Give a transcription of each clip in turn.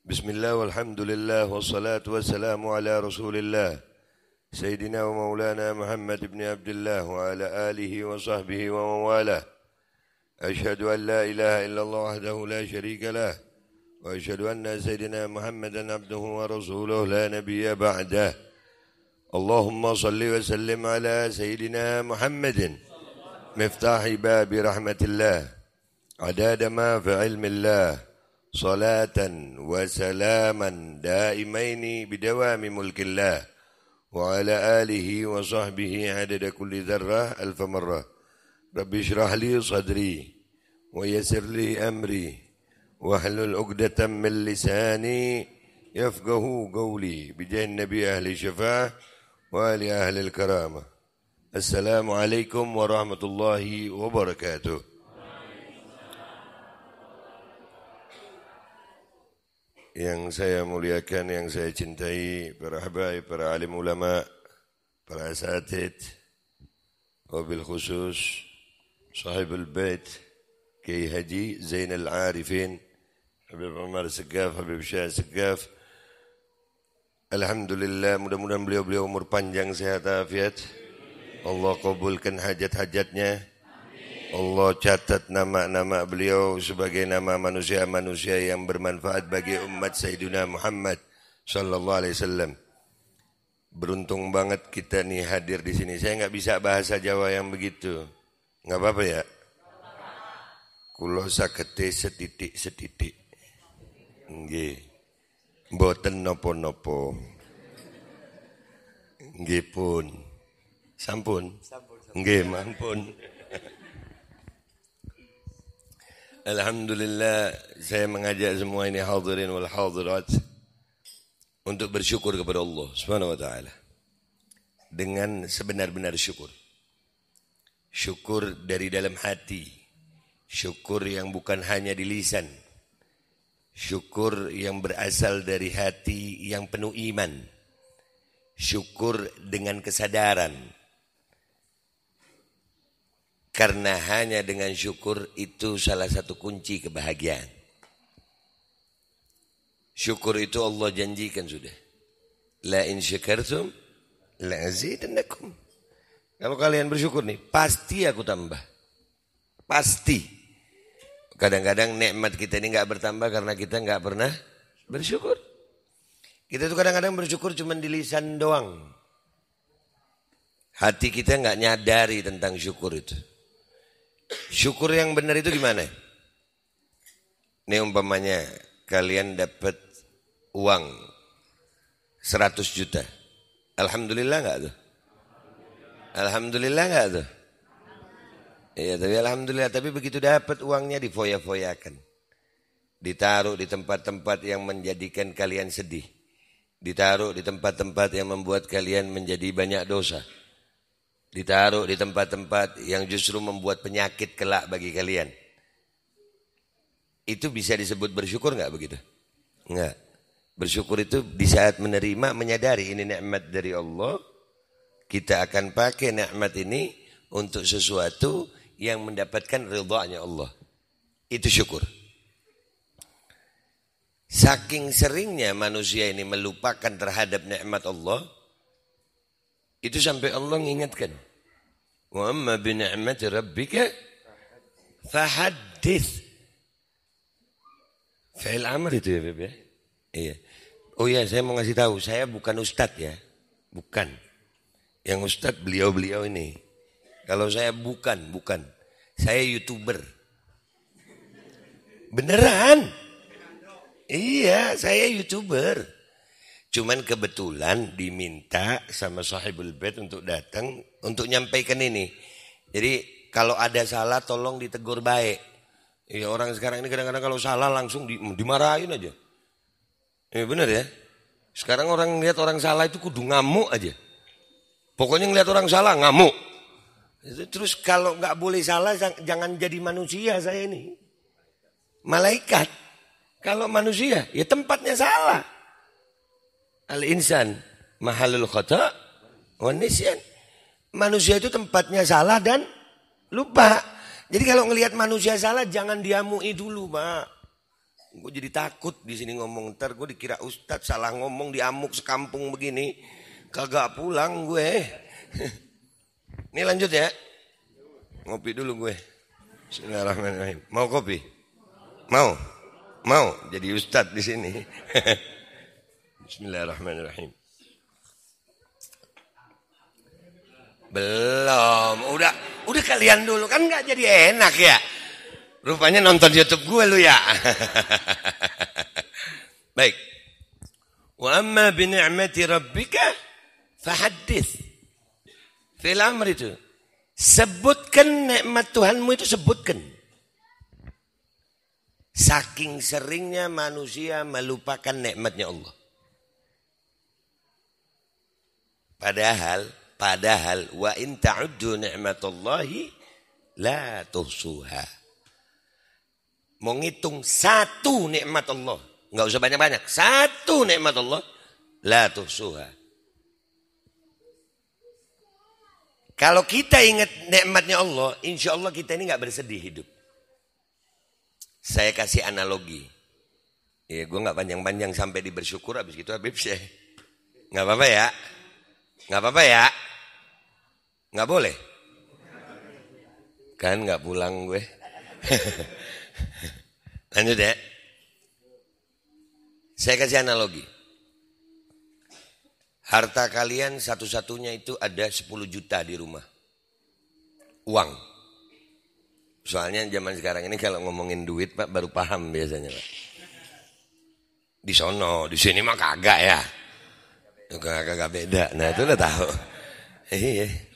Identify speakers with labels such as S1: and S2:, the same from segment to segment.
S1: Bismillah walhamdulillah wassalatu wassalamu ala rasulillah Sayyidina wa maulana Muhammad ibn Abdullah wa ala alihi wa sahbihi wa mawalah. Ashhadu an la ilaha illallah wahdahu la sharika lah wa ashhadu anna Sayyidina Muhammadan abduhu wa rasuluh la nabiyya ba'dah. Allahumma salli wa sallim ala Sayyidina Muhammadin miftahi babi rahmatillah adada ma fi ilmillah salatan wa salaman daimaini bidawami mulkillah wa ala alihi wa sahbihi adada kulli dharrah alfa marrah. Rabbi shrah li sadri wa yassir li amri wa hlul 'uqdatam min lisani yafqahu qawli bijahin nabi ahli syafa'ah wa ali ahli al-karamah. Assalamu alaikum warahmatullahi wabarakatuh. Yang saya muliakan, yang saya cintai, para habaib, para alim ulama, para asatid, wabil khusus sahibul bait Kiai Haji Zainal Arifin Habib Umar Segaf, Habib Syah Segaf. Alhamdulillah, mudah-mudahan beliau umur panjang, sehat afiat. Allah kabulkan hajat-hajatnya. Allah catat nama-nama beliau sebagai nama manusia-manusia yang bermanfaat bagi umat Sayyidina Muhammad sallallahu alaihi wasallam. Beruntung banget kita nih hadir di sini. Saya enggak bisa bahasa Jawa yang begitu. Enggak apa-apa ya? Kula sagete setitik-setitik. Nggih. Mboten napa-napa. Nggih pun. Sampun. Nggih, mampun. Alhamdulillah, saya mengajak semua ini hadirin wal hadirat untuk bersyukur kepada Allah Subhanahu wa taala dengan sebenar-benar syukur. Syukur dari dalam hati. Syukur yang bukan hanya di lisan. Syukur yang berasal dari hati yang penuh iman. Syukur dengan kesadaran. Karena hanya dengan syukur itu salah satu kunci kebahagiaan. Syukur itu Allah janjikan sudah. La in syakartum la azidannakum. Kalau kalian bersyukur nih, pasti aku tambah. Pasti. Kadang-kadang nikmat kita ini enggak bertambah karena kita enggak pernah bersyukur. Kita tuh kadang-kadang bersyukur cuma di lisan doang. Hati kita enggak nyadari tentang syukur itu. Syukur yang benar itu gimana? Ini umpamanya kalian dapat uang 100 juta. Alhamdulillah enggak tuh? Alhamdulillah enggak tuh? Iya, tapi alhamdulillah. Tapi begitu dapat uangnya difoya-foyakan. Ditaruh di tempat-tempat yang menjadikan kalian sedih. Ditaruh di tempat-tempat yang membuat kalian menjadi banyak dosa. Ditaruh di tempat-tempat yang justru membuat penyakit kelak bagi kalian. Itu bisa disebut bersyukur enggak begitu? Enggak. Bersyukur itu di saat menerima, menyadari ini nikmat dari Allah. Kita akan pakai nikmat ini untuk sesuatu yang mendapatkan ridhanya Allah. Itu syukur. Saking seringnya manusia ini melupakan terhadap nikmat Allah, itu sampai Allah mengingatkan. Wa amma bi ni'mati rabbika fahaddits. Fa'il amr itu ya, Beb ya? Iya. Oh iya, saya mau ngasih tahu, saya bukan ustadz ya. Bukan. Yang ustadz beliau-beliau ini. Kalau saya bukan. Saya YouTuber. Beneran? Iya, saya YouTuber. Cuman kebetulan diminta sama sahibul bait untuk datang untuk nyampaikan ini. Jadi kalau ada salah tolong ditegur baik. Ya, orang sekarang ini kadang-kadang kalau salah langsung dimarahin aja. Benar ya. Sekarang orang lihat orang salah itu kudu ngamuk aja. Pokoknya ngelihat orang salah ngamuk. Terus kalau nggak boleh salah jangan jadi manusia saya ini. Malaikat. Kalau manusia ya tempatnya salah. Al-insan mahalul khata' wa nisyan. Manusia itu tempatnya salah dan lupa. Jadi kalau ngelihat manusia salah jangan diamui dulu, Pak. Gue jadi takut di sini ngomong. Ntar gue dikira ustadz salah ngomong diamuk sekampung begini. Kagak pulang gue. Ini lanjut ya. Ngopi dulu gue. Bismillahirrahmanirrahim. Mau kopi? Mau? Mau jadi ustadz di sini. Bismillahirrahmanirrahim. Belum, udah kalian dulu kan nggak jadi enak ya. Rupanya nonton YouTube gue lu ya. Baik. Wa amma bi ni'mati rabbika fahaddits. Fil amr itu. Sebutkan nikmat Tuhanmu itu sebutkan. Saking seringnya manusia melupakan nikmatnya Allah. Padahal wa in ta'uddu ni'matallahi la tuhsuha. Mau ngitung satu nikmat Allah, enggak usah banyak-banyak. Satu nikmat Allah la tuhsuha. Kalau kita ingat nikmatnya Allah, insya Allah kita ini enggak bersedih hidup. Saya kasih analogi. Ya, gue enggak panjang-panjang sampai di bersyukur, habis gitu Habib saya. Enggak apa-apa ya? Enggak apa-apa ya? Nggak boleh? Kan nggak pulang gue. Lanjut ya. Saya kasih analogi. Harta kalian satu-satunya itu ada 10 juta di rumah. Uang. Soalnya zaman sekarang ini kalau ngomongin duit Pak baru paham biasanya Pak. Di sono, di sini mah kagak ya. Kagak beda. Nah itu udah tahu. Iya.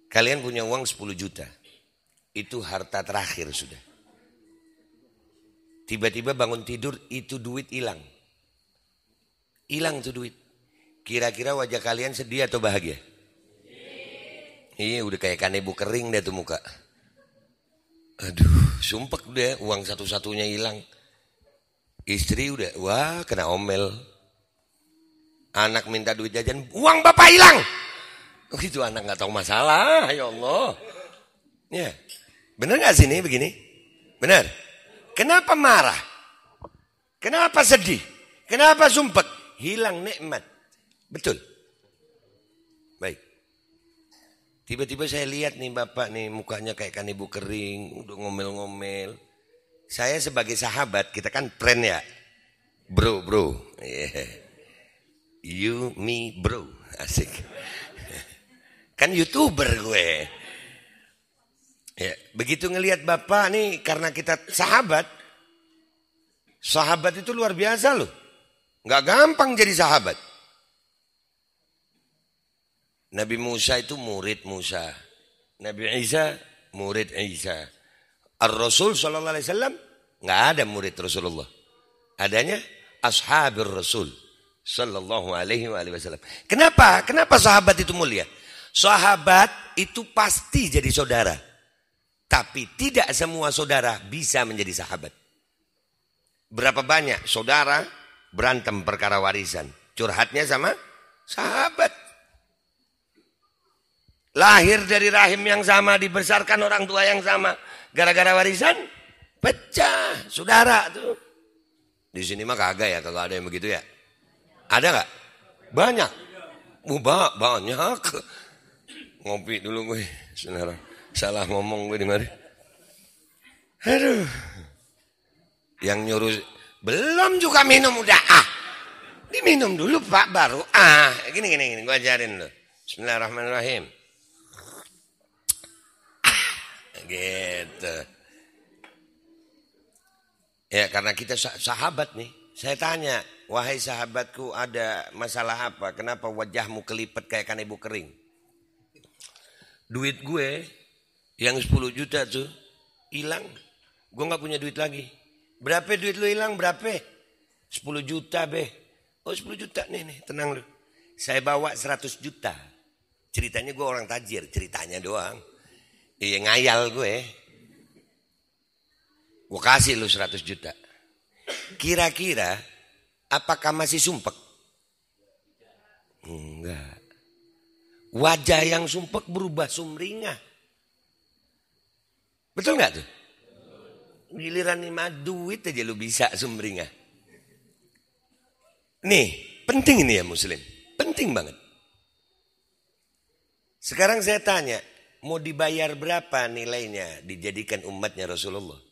S1: Kalian punya uang 10 juta. Itu harta terakhir sudah. Tiba-tiba bangun tidur itu duit hilang. Hilang tuh duit. Kira-kira wajah kalian sedih atau bahagia? Iya udah kayak kanebo kering deh tuh muka. Aduh sumpek deh uang satu-satunya hilang. Istri udah wah kena omel. Anak minta duit jajan uang bapak hilang. Oh itu anak gak tahu masalah, ya Allah. Ya, benar gak sini begini? Benar. Kenapa marah? Kenapa sedih? Kenapa sumpek? Hilang nikmat. Betul. Baik. Tiba-tiba saya lihat nih bapak nih mukanya kayak kanebo kering, udah ngomel-ngomel. Saya sebagai sahabat, kita kan friend ya. Bro. Yeah. You, me, bro. Asik. Kan YouTuber gue. Ya, begitu ngelihat bapak nih karena kita sahabat. Sahabat itu luar biasa loh. Nggak gampang jadi sahabat. Nabi Musa itu murid Musa. Nabi Isa murid Isa. Ar-Rasul sallallahu alaihi wasallam nggak ada murid Rasulullah. Adanya ashabir Rasul sallallahu alaihi wasallam. Kenapa? Kenapa sahabat itu mulia? Sahabat itu pasti jadi saudara. Tapi tidak semua saudara bisa menjadi sahabat. Berapa banyak saudara berantem perkara warisan. Curhatnya sama sahabat. Lahir dari rahim yang sama, dibesarkan orang tua yang sama. Gara-gara warisan, pecah. Saudara tuh. Di sini mah kagak ya, kalau ada yang begitu ya. Ada gak? Banyak. Banyak. Ngopi dulu gue, saudara. Salah ngomong gue di mari. Aduh. Yang nyuruh belum juga minum udah Diminum dulu Pak baru Gini gue ajarin lo. Bismillahirrahmanirrahim. Gitu. Ya karena kita sahabat nih. Saya tanya, wahai sahabatku ada masalah apa? Kenapa wajahmu kelipet kayak kanebo kering? Duit gue yang 10 juta tuh hilang. Gue gak punya duit lagi. Berapa duit lu hilang? Berapa? 10 juta be. Oh 10 juta nih tenang lu. Saya bawa 100 juta. Ceritanya gue orang tajir. Ceritanya doang. Iya ngayal gue. Gue kasih lu 100 juta. Kira-kira apakah masih sumpek? Enggak. Wajah yang sumpek berubah sumringah. Betul nggak tuh? Giliran lima duit aja lu bisa sumringah. Nih, penting ini ya muslim. Penting banget. Sekarang saya tanya, mau dibayar berapa nilainya dijadikan umatnya Rasulullah?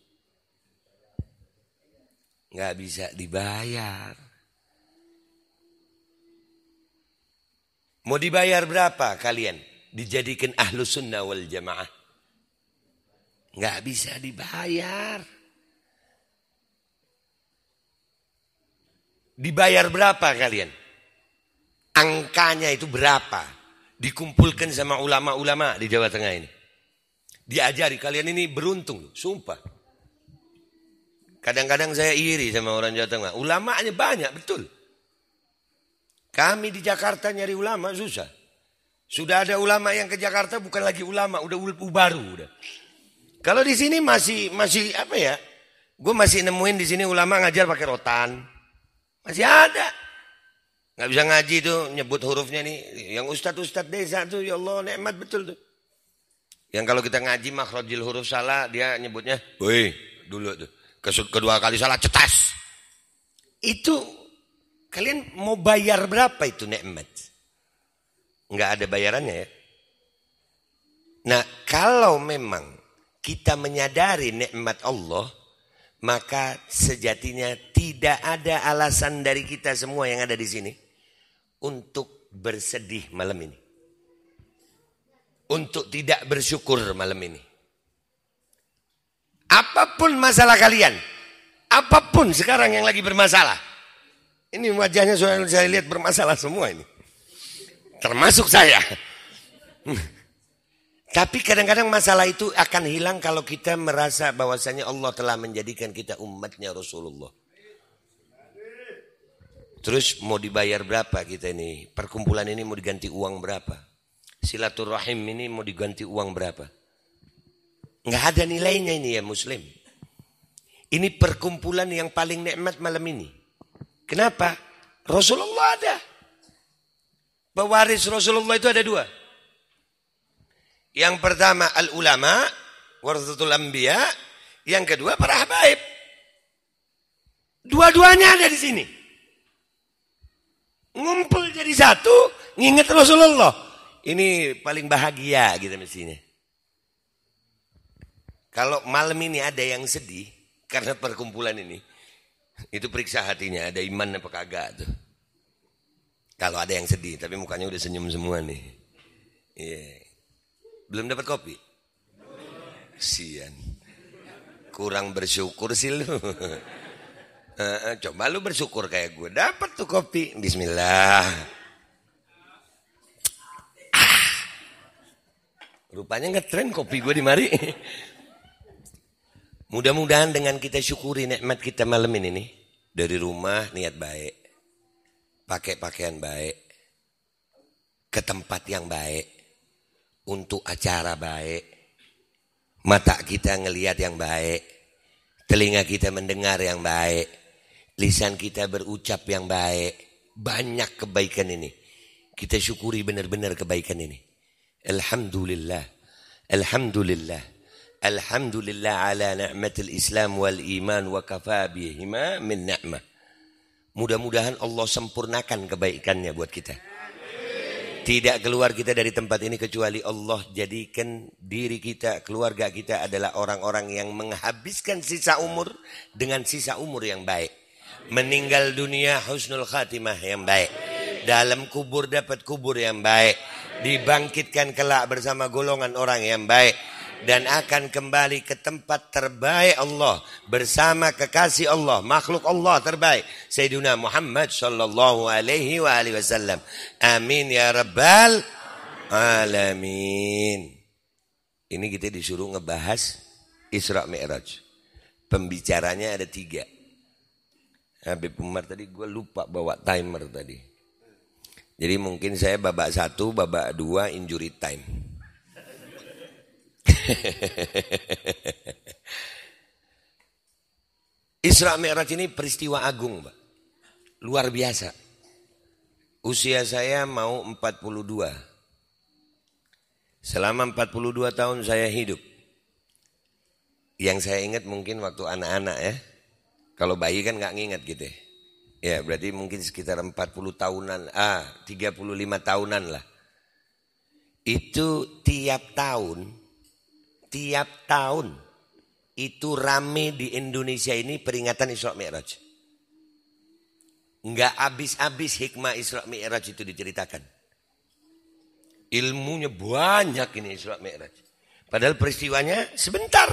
S1: Nggak bisa dibayar. Mau dibayar berapa kalian dijadikan ahlus sunnah wal jamaah? Nggak bisa dibayar. Dibayar berapa kalian? Angkanya itu berapa? Dikumpulkan sama ulama-ulama di Jawa Tengah ini. Diajari, kalian ini beruntung, sumpah. Kadang-kadang saya iri sama orang Jawa Tengah. Ulamanya banyak, betul. Kami di Jakarta nyari ulama susah. Sudah ada ulama yang ke Jakarta bukan lagi ulama, udah baru udah. Kalau di sini masih apa ya? Gue masih nemuin di sini ulama ngajar pakai rotan. Masih ada. Nggak bisa ngaji tuh nyebut hurufnya nih. Yang ustadz desa tuh ya Allah nikmat betul tuh. Yang kalau kita ngaji makhrajil huruf salah dia nyebutnya woi dulu tuh. Kedua kali salah cetas. Itu kalian mau bayar berapa itu nikmat? Nggak ada bayarannya ya. Nah kalau memang kita menyadari nikmat Allah, maka sejatinya tidak ada alasan dari kita semua yang ada di sini untuk bersedih malam ini. Untuk tidak bersyukur malam ini. Apapun masalah kalian, apapun sekarang yang lagi bermasalah. Ini wajahnya saya lihat bermasalah semua ini. Termasuk saya. Tapi kadang-kadang masalah itu akan hilang kalau kita merasa bahwasanya Allah telah menjadikan kita umatnya Rasulullah. Terus mau dibayar berapa kita ini? Perkumpulan ini mau diganti uang berapa? Silaturahim ini mau diganti uang berapa? Nggak ada nilainya ini ya muslim. Ini perkumpulan yang paling nikmat malam ini. Kenapa? Rasulullah ada. Pewaris Rasulullah itu ada dua. Yang pertama al-ulama, warathatul anbiya. Yang kedua para habaib. Dua-duanya ada di sini. Ngumpul jadi satu, nginget Rasulullah. Ini paling bahagia gitu mestinya. Kalau malam ini ada yang sedih karena perkumpulan ini, itu periksa hatinya, ada iman apa kagak tuh. Kalau ada yang sedih, tapi mukanya udah senyum semua nih. Iya. Belum dapat kopi? Kasian. Kurang bersyukur sih lu. Coba lu bersyukur kayak gue. Dapat tuh kopi. Bismillah. Rupanya ngetren kopi gue di mari. Mudah-mudahan dengan kita syukuri nikmat kita malam ini nih. Dari rumah niat baik. Pakai pakaian baik. Ke tempat yang baik. Untuk acara baik. Mata kita ngelihat yang baik. Telinga kita mendengar yang baik. Lisan kita berucap yang baik. Banyak kebaikan ini. Kita syukuri benar-benar kebaikan ini. Alhamdulillah. Alhamdulillah. Alhamdulillah ala ni'matil Islam wal iman wa kafa bihima min ni'mah. Mudah-mudahan Allah sempurnakan kebaikannya buat kita. Tidak keluar kita dari tempat ini kecuali Allah jadikan diri kita, keluarga kita adalah orang-orang yang menghabiskan sisa umur dengan sisa umur yang baik. Meninggal dunia husnul khatimah yang baik. Dalam kubur dapat kubur yang baik. Dibangkitkan kelak bersama golongan orang yang baik. Dan akan kembali ke tempat terbaik Allah. Bersama kekasih Allah. Makhluk Allah terbaik. Sayyidina Muhammad sallallahu alaihi wasallam. Amin ya rabbal alamin. Ini kita disuruh ngebahas Isra Mi'raj. Pembicaranya ada 3. Habib Umar tadi gue lupa bawa timer tadi. Jadi mungkin saya babak 1, babak 2 injury time. Isra Mi'raj ini peristiwa agung, Pak. Luar biasa. Usia saya mau 42. Selama 42 tahun saya hidup. Yang saya ingat mungkin waktu anak-anak ya. Kalau bayi kan nggak nginget gitu ya. Ya berarti mungkin sekitar 40 tahunan, 35 tahunan lah. Itu tiap tahun itu rame di Indonesia ini peringatan Isra Mi'raj. Nggak habis-habis hikmah Isra Mi'raj itu diceritakan. Ilmunya banyak ini Isra Mi'raj. Padahal peristiwanya sebentar.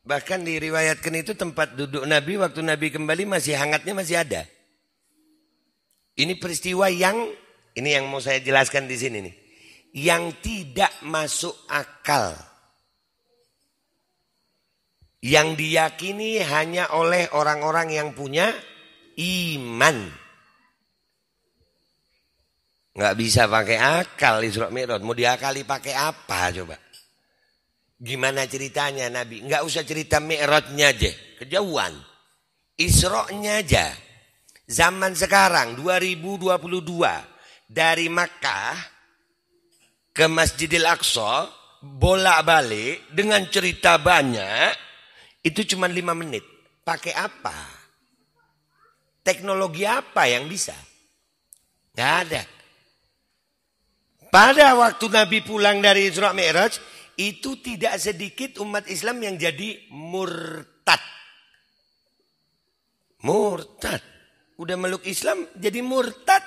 S1: Bahkan diriwayatkan itu tempat duduk Nabi waktu Nabi kembali masih hangatnya masih ada. Ini peristiwa yang mau saya jelaskan di sini nih. Yang tidak masuk akal. Yang diyakini hanya oleh orang-orang yang punya iman. Nggak bisa pakai akal Isra Mi'raj. Mau diakali pakai apa coba? Gimana ceritanya Nabi? Nggak usah cerita Mi'rajnya aja. Kejauhan. Isra-nya aja. Zaman sekarang 2022. Dari Makkah ke Masjidil Aqsa. Bolak-balik dengan cerita banyak. Itu cuma 5 menit. Pakai apa? Teknologi apa yang bisa? Nggak ada. Pada waktu Nabi pulang dari Isra Mi'raj. Itu tidak sedikit umat Islam yang jadi murtad. Murtad. Udah meluk Islam jadi murtad.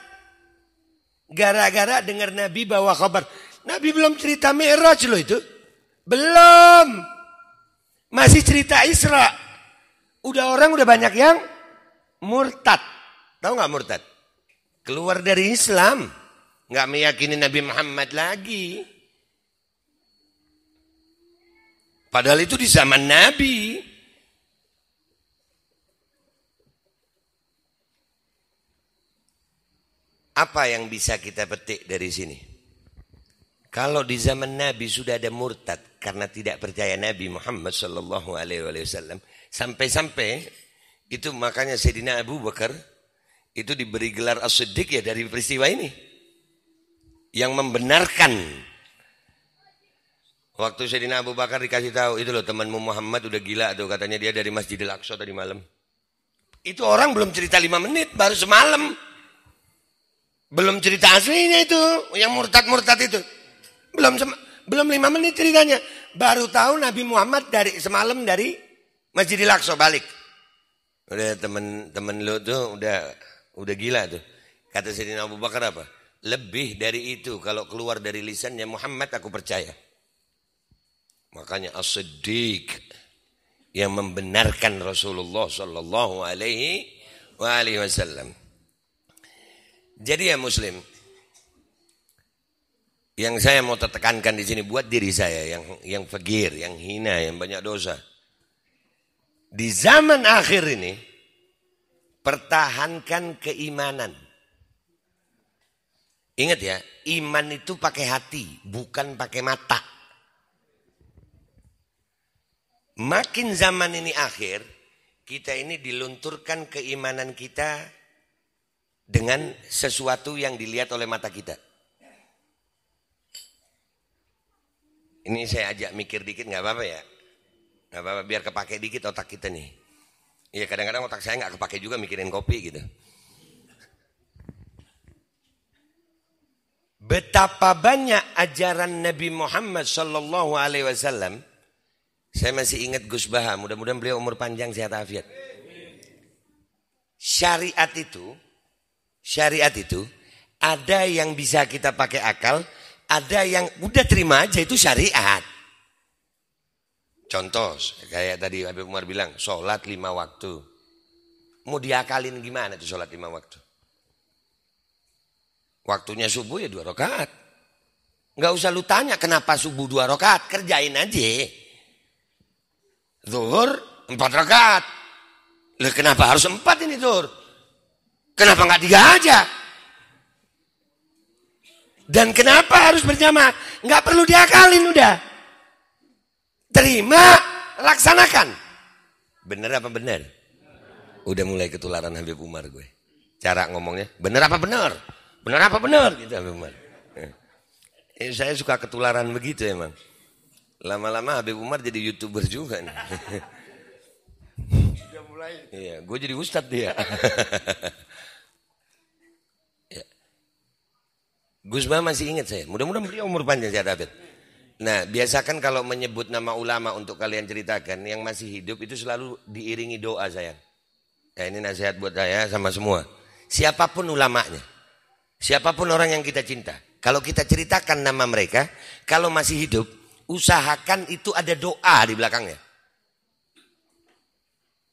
S1: Gara-gara dengar Nabi bawa kabar. Nabi belum cerita Mi'raj loh itu. Belum. Masih cerita Isra. Orang udah banyak yang murtad. Tahu gak murtad? Keluar dari Islam. Gak meyakini Nabi Muhammad lagi. Padahal itu di zaman Nabi. Apa yang bisa kita petik dari sini? Kalau di zaman Nabi sudah ada murtad karena tidak percaya Nabi Muhammad sallallahu alaihi wasallam, sampai-sampai itu makanya Sayyidina Abu Bakar itu diberi gelar As-Siddiq ya dari peristiwa ini. Yang membenarkan. Waktu Sayyidina Abu Bakar dikasih tahu, itu loh temanmu Muhammad udah gila tuh, katanya dia dari Masjidil Aqsa tadi malam. Itu orang belum cerita 5 menit, baru semalam. Belum cerita aslinya itu, yang murtad-murtad itu. Belum 5 menit ceritanya. Baru tahu Nabi Muhammad dari semalam dari Masjidil Aqsa balik. Udah temen lu tuh udah gila tuh. Kata Sayyidina Abu Bakar apa? Lebih dari itu kalau keluar dari lisannya Muhammad aku percaya. Makanya As-Siddiq yang membenarkan Rasulullah sallallahu alaihi wasallam. Jadi ya Muslim, yang saya mau tekankan di sini buat diri saya yang fakir, yang hina, yang banyak dosa. Di zaman akhir ini pertahankan keimanan. Ingat ya, iman itu pakai hati, bukan pakai mata. Makin zaman ini akhir, kita ini dilunturkan keimanan kita dengan sesuatu yang dilihat oleh mata kita. Ini saya ajak mikir dikit, gak apa-apa ya? Gak apa-apa, biar kepake dikit otak kita nih. Ya kadang-kadang otak saya gak kepake juga mikirin kopi gitu. Betapa banyak ajaran Nabi Muhammad sallallahu alaihi wasallam. Saya masih ingat Gus Baha, mudah-mudahan beliau umur panjang sehat afiat. Syariat itu ada yang bisa kita pakai akal, ada yang udah terima aja itu syariat. Contoh kayak tadi Habib Umar bilang, sholat 5 waktu. Mau diakalin gimana tuh sholat 5 waktu? Waktunya subuh ya 2 rakaat. Nggak usah lu tanya kenapa subuh 2 rakaat, kerjain aja. Zuhur 4 rakaat. Lah kenapa harus 4 ini zuhur? Kenapa nggak 3 aja? Dan kenapa harus berjamaah? Nggak perlu diakalin udah. Terima, laksanakan. Bener apa bener? Udah mulai ketularan Habib Umar gue. Cara ngomongnya, bener apa bener? Bener apa bener? Gitu Habib Umar. Saya suka ketularan begitu emang. Lama-lama Habib Umar jadi YouTuber juga nih.
S2: Sudah mulai.
S1: Iya, gue jadi ustadz dia. Ya. Gus Bah masih ingat saya. Mudah-mudahan beliau umur panjang saya David. Nah, biasakan kalau menyebut nama ulama untuk kalian ceritakan yang masih hidup itu selalu diiringi doa sayang. Ya, ini nasihat buat saya sama semua. Siapapun ulamanya, siapapun orang yang kita cinta, kalau kita ceritakan nama mereka, kalau masih hidup, usahakan itu ada doa di belakangnya.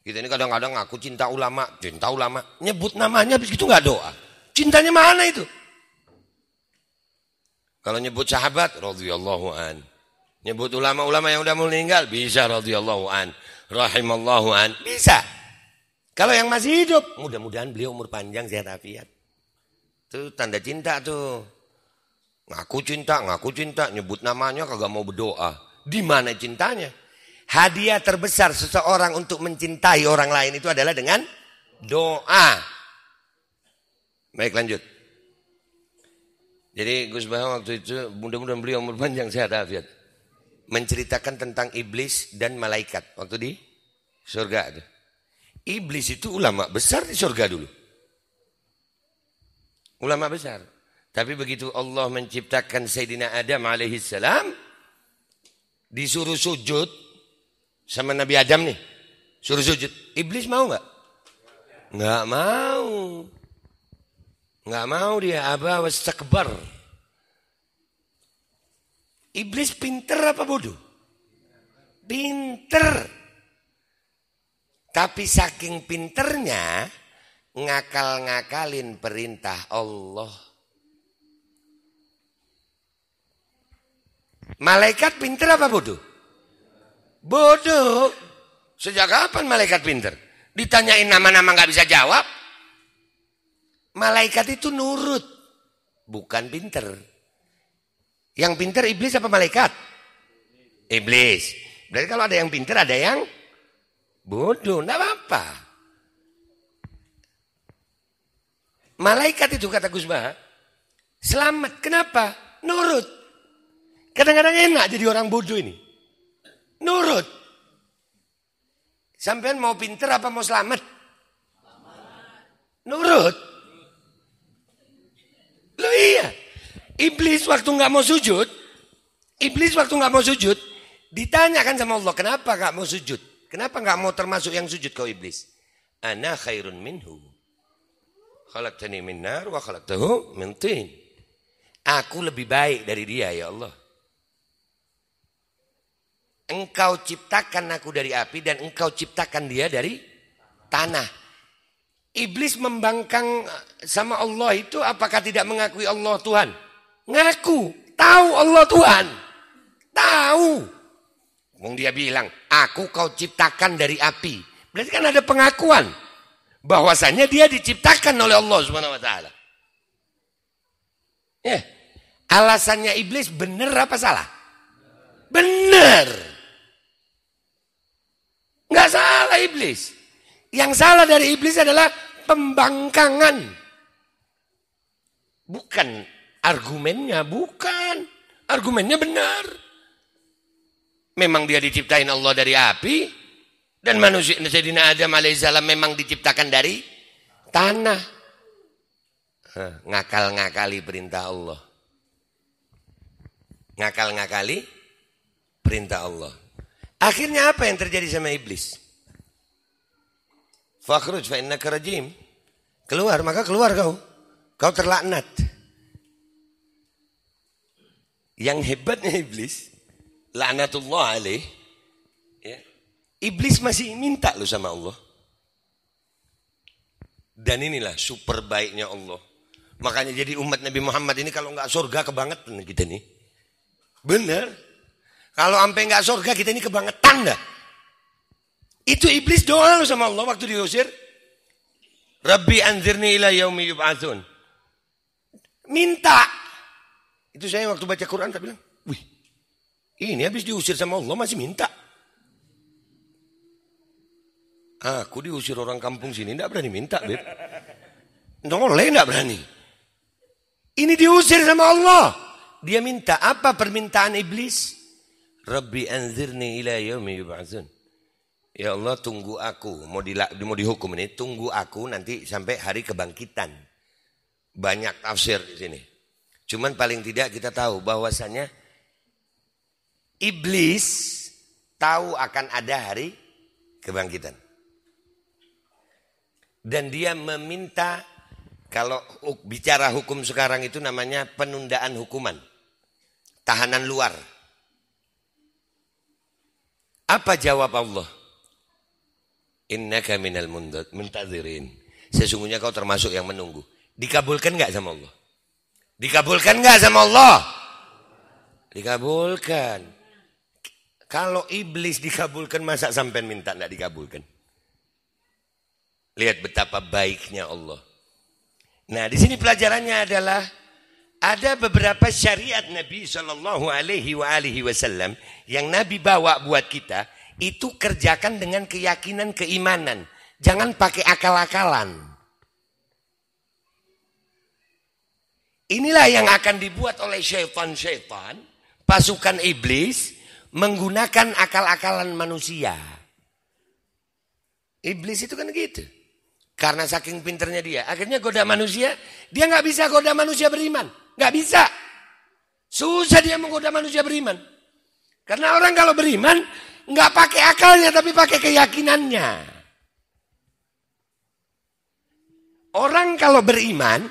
S1: Kita ini kadang-kadang aku cinta ulama, nyebut namanya habis gitu nggak doa. Cintanya mana itu? Kalau nyebut sahabat, radhiyallahu an. Nyebut ulama-ulama yang udah meninggal, bisa radhiyallahu an. Rahimallahu an, bisa. Kalau yang masih hidup, mudah-mudahan beliau umur panjang, sehat afiat. Itu tanda cinta tuh. Ngaku cinta, nyebut namanya kagak mau berdoa. Di mana cintanya? Hadiah terbesar seseorang untuk mencintai orang lain itu adalah dengan doa. Baik, lanjut. Jadi Gus Bah waktu itu mudah-mudahan beliau umur panjang sehat afiat. Menceritakan tentang iblis dan malaikat waktu di surga. Iblis itu ulama besar di surga dulu. Ulama besar. Tapi begitu Allah menciptakan Sayyidina Adam alaihissalam, disuruh sujud sama Nabi Adam nih. Suruh sujud. Iblis mau nggak? Nggak mau. Nggak mau dia, aba wastakbar. Iblis pinter apa bodoh? Pinter. Tapi saking pinternya, ngakal-ngakalin perintah Allah. Malaikat pinter apa bodoh? Bodoh. Sejak kapan malaikat pinter? Ditanyain nama-nama nggak bisa jawab. Malaikat itu nurut, bukan pinter. Yang pinter iblis apa malaikat? Iblis. Berarti kalau ada yang pinter, ada yang bodoh, enggak apa-apa. Malaikat itu kata Gus Bah, selamat. Kenapa? Nurut. Kadang-kadang enak jadi orang bodoh ini. Nurut. Sampean mau pinter apa mau selamat? Nurut. Loh iya, iblis waktu nggak mau sujud, ditanyakan sama Allah, kenapa nggak mau sujud? Kenapa nggak mau termasuk yang sujud kau iblis? Ana khairun minhu, khalaqtani min nar wa khalaqtahu min tin. Aku lebih baik dari dia ya Allah. Engkau ciptakan aku dari api dan engkau ciptakan dia dari tanah. Iblis membangkang sama Allah itu apakah tidak mengakui Allah Tuhan? Ngaku, tahu Allah Tuhan. Tahu. Wong dia bilang, aku kau ciptakan dari api. Berarti kan ada pengakuan bahwasanya dia diciptakan oleh Allah Subhanahu wa taala. Alasannya iblis benar apa salah? Benar. Enggak salah iblis. Yang salah dari iblis adalah pembangkangan. Bukan argumennya, bukan. Argumennya benar. Memang dia diciptain Allah dari api. Dan manusia, Sayyidina Adam alaihissalam memang diciptakan dari tanah. Ngakal-ngakali perintah Allah. Ngakal-ngakali perintah Allah. Akhirnya apa yang terjadi sama iblis? Fakhruj fa innaka rajim. Keluar, maka keluar kau. Kau terlaknat. Yang hebatnya iblis, laknatullah alaih, ya, iblis masih minta loh sama Allah. Dan inilah super baiknya Allah. Makanya jadi umat Nabi Muhammad ini kalau nggak surga kebangetan kita nih. Bener. Kalau sampai nggak surga kita ini kebangetan dah. Itu iblis doa loh sama Allah waktu diusir. Rabbi anzirni ila yaumi yub'atsun. Minta. Itu saya waktu baca Quran saya bilang, wih, ini habis diusir sama Allah masih minta. Aku diusir orang kampung sini enggak berani minta, Beb. Noleh enggak berani. Ini diusir sama Allah. Dia minta apa permintaan iblis? Rabbi anzirni ila yaumi yub'atsun. Ya Allah, tunggu aku, mau dihukum ini, tunggu aku nanti sampai hari kebangkitan. Banyak tafsir di sini. Cuman paling tidak kita tahu bahwasannya iblis tahu akan ada hari kebangkitan. Dan dia meminta, kalau bicara hukum sekarang itu namanya penundaan hukuman. Tahanan luar. Apa jawab Allah? Innaka minal muntazirin. Sesungguhnya kau termasuk yang menunggu. Dikabulkan enggak sama Allah? Dikabulkan enggak sama Allah? Dikabulkan. Kalau iblis dikabulkan, masa sampai minta enggak dikabulkan? Lihat betapa baiknya Allah. Nah, di sini pelajarannya adalah ada beberapa syariat Nabi Shallallahu Alaihi Wasallam yang Nabi bawa buat kita. Itu kerjakan dengan keyakinan, keimanan. Jangan pakai akal-akalan. Inilah yang akan dibuat oleh syaitan-syaitan, pasukan iblis, menggunakan akal-akalan manusia. Iblis itu kan gitu. Karena saking pinternya dia, akhirnya goda manusia, dia nggak bisa goda manusia beriman. Nggak bisa. Susah dia menggoda manusia beriman. Karena orang kalau beriman, nggak pakai akalnya tapi pakai keyakinannya. Orang kalau beriman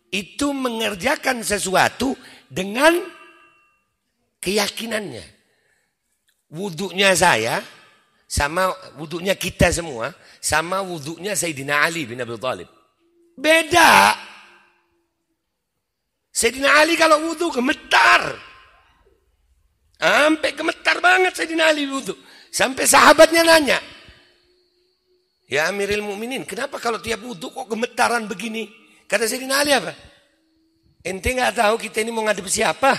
S1: itu mengerjakan sesuatu dengan keyakinannya. Wudhunya saya sama wudhunya kita semua sama wudhunya Sayyidina Ali bin Abi Thalib. Beda. Sayyidina Ali kalau wudhu gemetar. Sampai gemetar banget Sayyidina Ali wudhu. Sampai sahabatnya nanya, ya Amiril Mukminin, kenapa kalau tiap wudhu kok gemetaran begini? Kata Sayyidina Ali apa? Ente gak tahu kita ini mau ngadep siapa?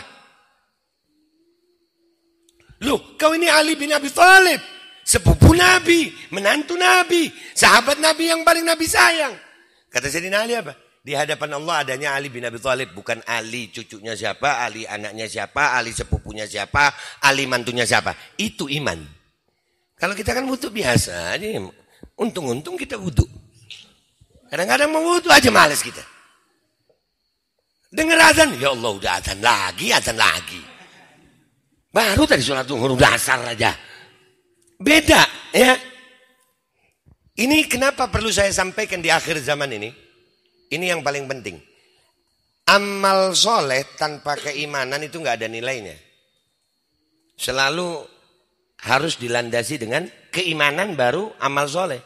S1: Loh, kau ini Ali bin Abi Thalib, sepupu Nabi, menantu Nabi, sahabat Nabi yang paling Nabi sayang. Kata Sayyidina Ali apa? Di hadapan Allah adanya Ali bin Abi Thalib, bukan Ali cucunya siapa, Ali anaknya siapa, Ali sepupunya siapa, Ali mantunya siapa. Itu iman. Kalau kita kan wudhu biasa, untung-untung kita wudhu. Kadang-kadang mau wudhu aja males kita. Dengar azan, ya Allah udah azan lagi. Baru tadi sholat zuhur dasar aja. Beda ya. Ini kenapa perlu saya sampaikan di akhir zaman ini? Ini yang paling penting. Amal soleh tanpa keimanan itu nggak ada nilainya. Selalu harus dilandasi dengan keimanan baru amal soleh.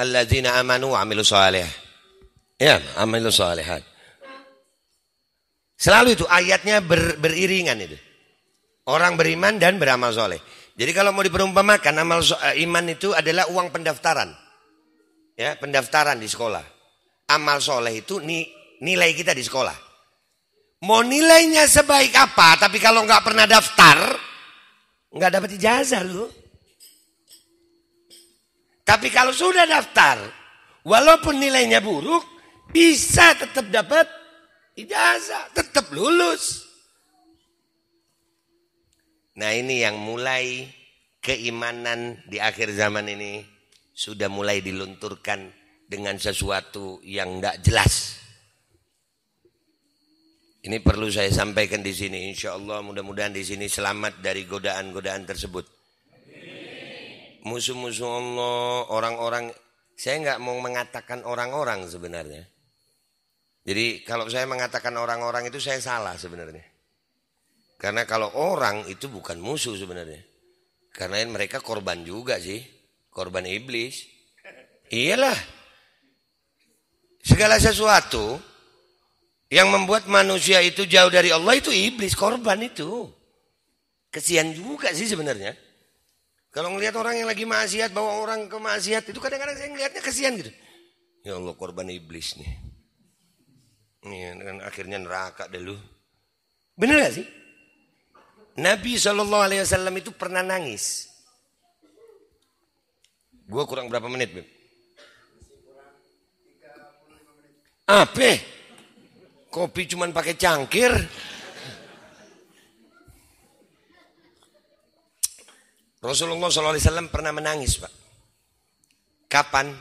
S1: Alladzina amanu wa amilu soleh. Ya, amilu solehat. Selalu itu ayatnya beriringan itu. Orang beriman dan beramal soleh. Jadi kalau mau diperumpamakan iman itu adalah uang pendaftaran. Ya, pendaftaran di sekolah. Amal soleh itu nilai kita di sekolah. Mau nilainya sebaik apa, tapi kalau nggak pernah daftar, nggak dapat ijazah lu. Tapi kalau sudah daftar, walaupun nilainya buruk, bisa tetap dapat ijazah, tetap lulus. Nah ini yang mulai keimanan di akhir zaman ini sudah mulai dilunturkan dengan sesuatu yang tidak jelas. Ini perlu saya sampaikan di sini. Insya Allah mudah-mudahan di sini selamat dari godaan-godaan tersebut. Musuh-musuh Allah, orang-orang, saya nggak mau mengatakan orang-orang sebenarnya. Jadi kalau saya mengatakan orang-orang itu saya salah sebenarnya. Karena kalau orang itu bukan musuh sebenarnya. Karena mereka korban juga sih. Korban iblis. Iyalah. Segala sesuatu yang membuat manusia itu jauh dari Allah itu iblis, korban itu. Kesian juga sih sebenarnya. Kalau ngelihat orang yang lagi maksiat, bawa orang ke maksiat, itu kadang-kadang saya ngelihatnya kesian gitu. Ya Allah, korban iblis nih. Dan akhirnya neraka dulu. Bener gak sih? Nabi SAW itu pernah nangis. Gua kurang berapa menit, Beb? Apa? Kopi cuman pakai cangkir.
S2: Rasulullah SAW pernah menangis, Pak. Kapan?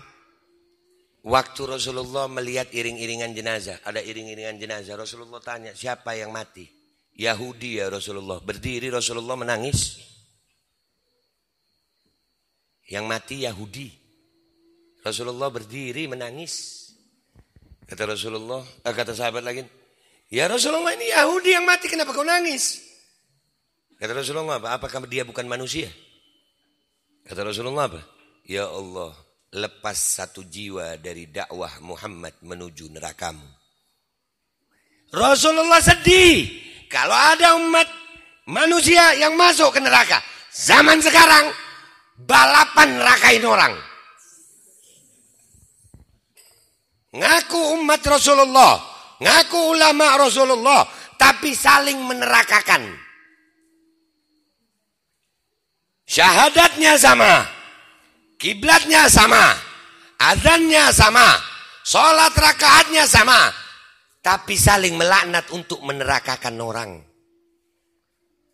S2: Waktu Rasulullah melihat iring-iringan jenazah. Ada iring-iringan jenazah. Rasulullah tanya, siapa yang mati? Yahudi ya Rasulullah. Berdiri Rasulullah menangis. Yang mati Yahudi. Rasulullah berdiri menangis. Kata Rasulullah, kata sahabat lagi, ya Rasulullah ini Yahudi yang mati, kenapa kau nangis? Kata Rasulullah, apakah dia bukan manusia? Kata Rasulullah apa? Ya Allah, lepas satu jiwa dari dakwah Muhammad menuju nerakamu. Rasulullah sedih kalau ada umat manusia yang masuk ke neraka. Zaman sekarang balapan nerakain orang. Ngaku umat Rasulullah, ngaku ulama Rasulullah, tapi saling menerakakan. Syahadatnya sama, kiblatnya sama, azannya sama, sholat rakaatnya sama, tapi saling melaknat untuk menerakakan orang.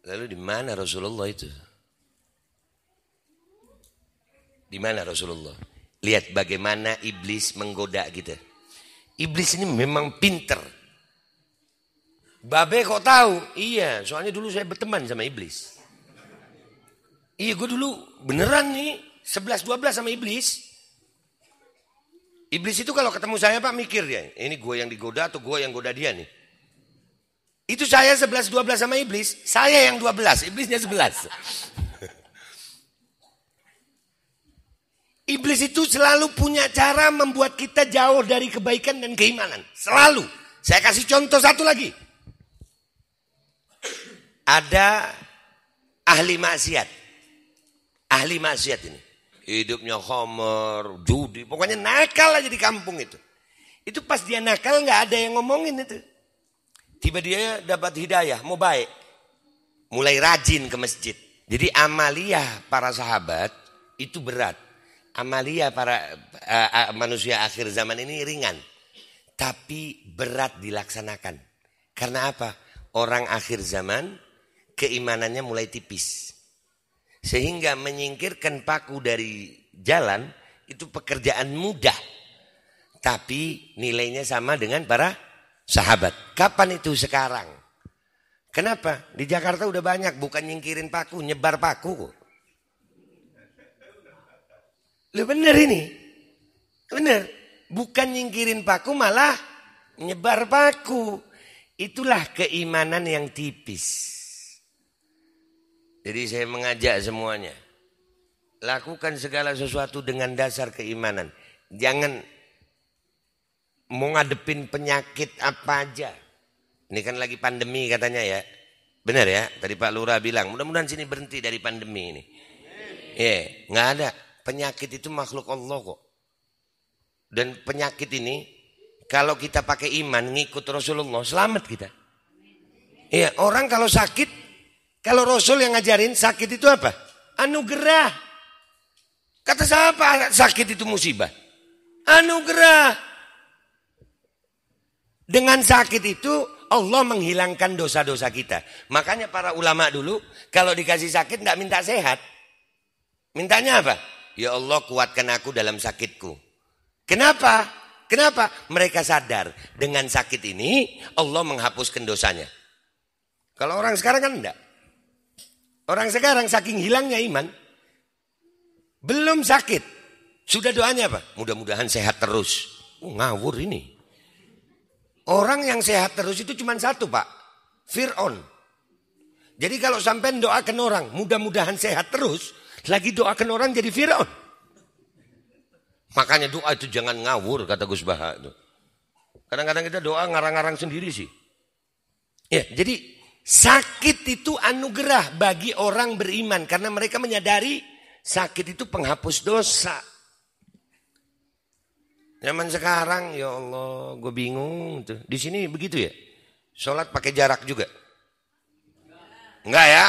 S2: Lalu di mana Rasulullah itu? Di mana Rasulullah? Lihat bagaimana iblis menggoda kita. Iblis ini memang pinter. Babe kok tahu? Iya, soalnya dulu saya berteman sama iblis. Iya, gue dulu beneran nih 11-12 sama iblis. Iblis itu kalau ketemu saya Pak mikir dia, ini gue yang digoda atau gue yang goda dia nih. Itu saya 11-12 sama iblis, saya yang 12, iblisnya 11. Iblis itu selalu punya cara membuat kita jauh dari kebaikan dan keimanan. Selalu. Saya kasih contoh satu lagi. Ada ahli maksiat. Ahli maksiat ini. Hidupnya khamar, judi. Pokoknya nakal aja di kampung itu. Itu pas dia nakal gak ada yang ngomongin itu. Tiba dia dapat hidayah, mau baik. Mulai rajin ke masjid. Jadi amaliyah para sahabat itu berat. Amalia para manusia akhir zaman ini ringan. Tapi berat dilaksanakan. Karena apa? Orang akhir zaman keimanannya mulai tipis. Sehingga menyingkirkan paku dari jalan itu pekerjaan mudah. Tapi nilainya sama dengan para sahabat. Kapan itu? Sekarang. Kenapa? Di Jakarta udah banyak. Bukan nyingkirin paku, nyebar paku kok. Lu bener ini. Bener. Bukan nyingkirin paku malah nyebar paku. Itulah keimanan yang tipis. Jadi saya mengajak semuanya. Lakukan segala sesuatu dengan dasar keimanan. Jangan mau ngadepin penyakit apa aja. Ini kan lagi pandemi katanya ya. Benar ya? Tadi Pak Lurah bilang mudah-mudahan sini berhenti dari pandemi ini. Nggak ada. Penyakit itu makhluk Allah kok. Dan penyakit ini kalau kita pakai iman ngikut Rasulullah selamat kita. Iya, orang kalau sakit, kalau Rasul yang ngajarin sakit itu apa? Anugerah. Kata siapa sakit itu musibah? Anugerah. Dengan sakit itu Allah menghilangkan dosa-dosa kita. Makanya para ulama dulu kalau dikasih sakit enggak minta sehat. Mintanya apa? Ya Allah kuatkan aku dalam sakitku. Kenapa? Kenapa? Mereka sadar dengan sakit ini Allah menghapuskan dosanya. Kalau orang sekarang kan enggak. Orang sekarang saking hilangnya iman. Belum sakit. Sudah doanya apa? Mudah-mudahan sehat terus. Ngawur ini. Orang yang sehat terus itu cuma satu Pak. Fir'aun. Jadi kalau sampai doakan orang mudah-mudahan sehat terus. Lagi doakan orang jadi Fir'aun. Makanya doa itu jangan ngawur kata Gus Baha itu. Kadang-kadang kita doa ngarang-ngarang sendiri sih. Ya, jadi sakit itu anugerah bagi orang beriman. Karena mereka menyadari sakit itu penghapus dosa. Zaman sekarang ya Allah gue bingung tuh. Di sini begitu ya. Sholat pakai jarak juga. Enggak ya.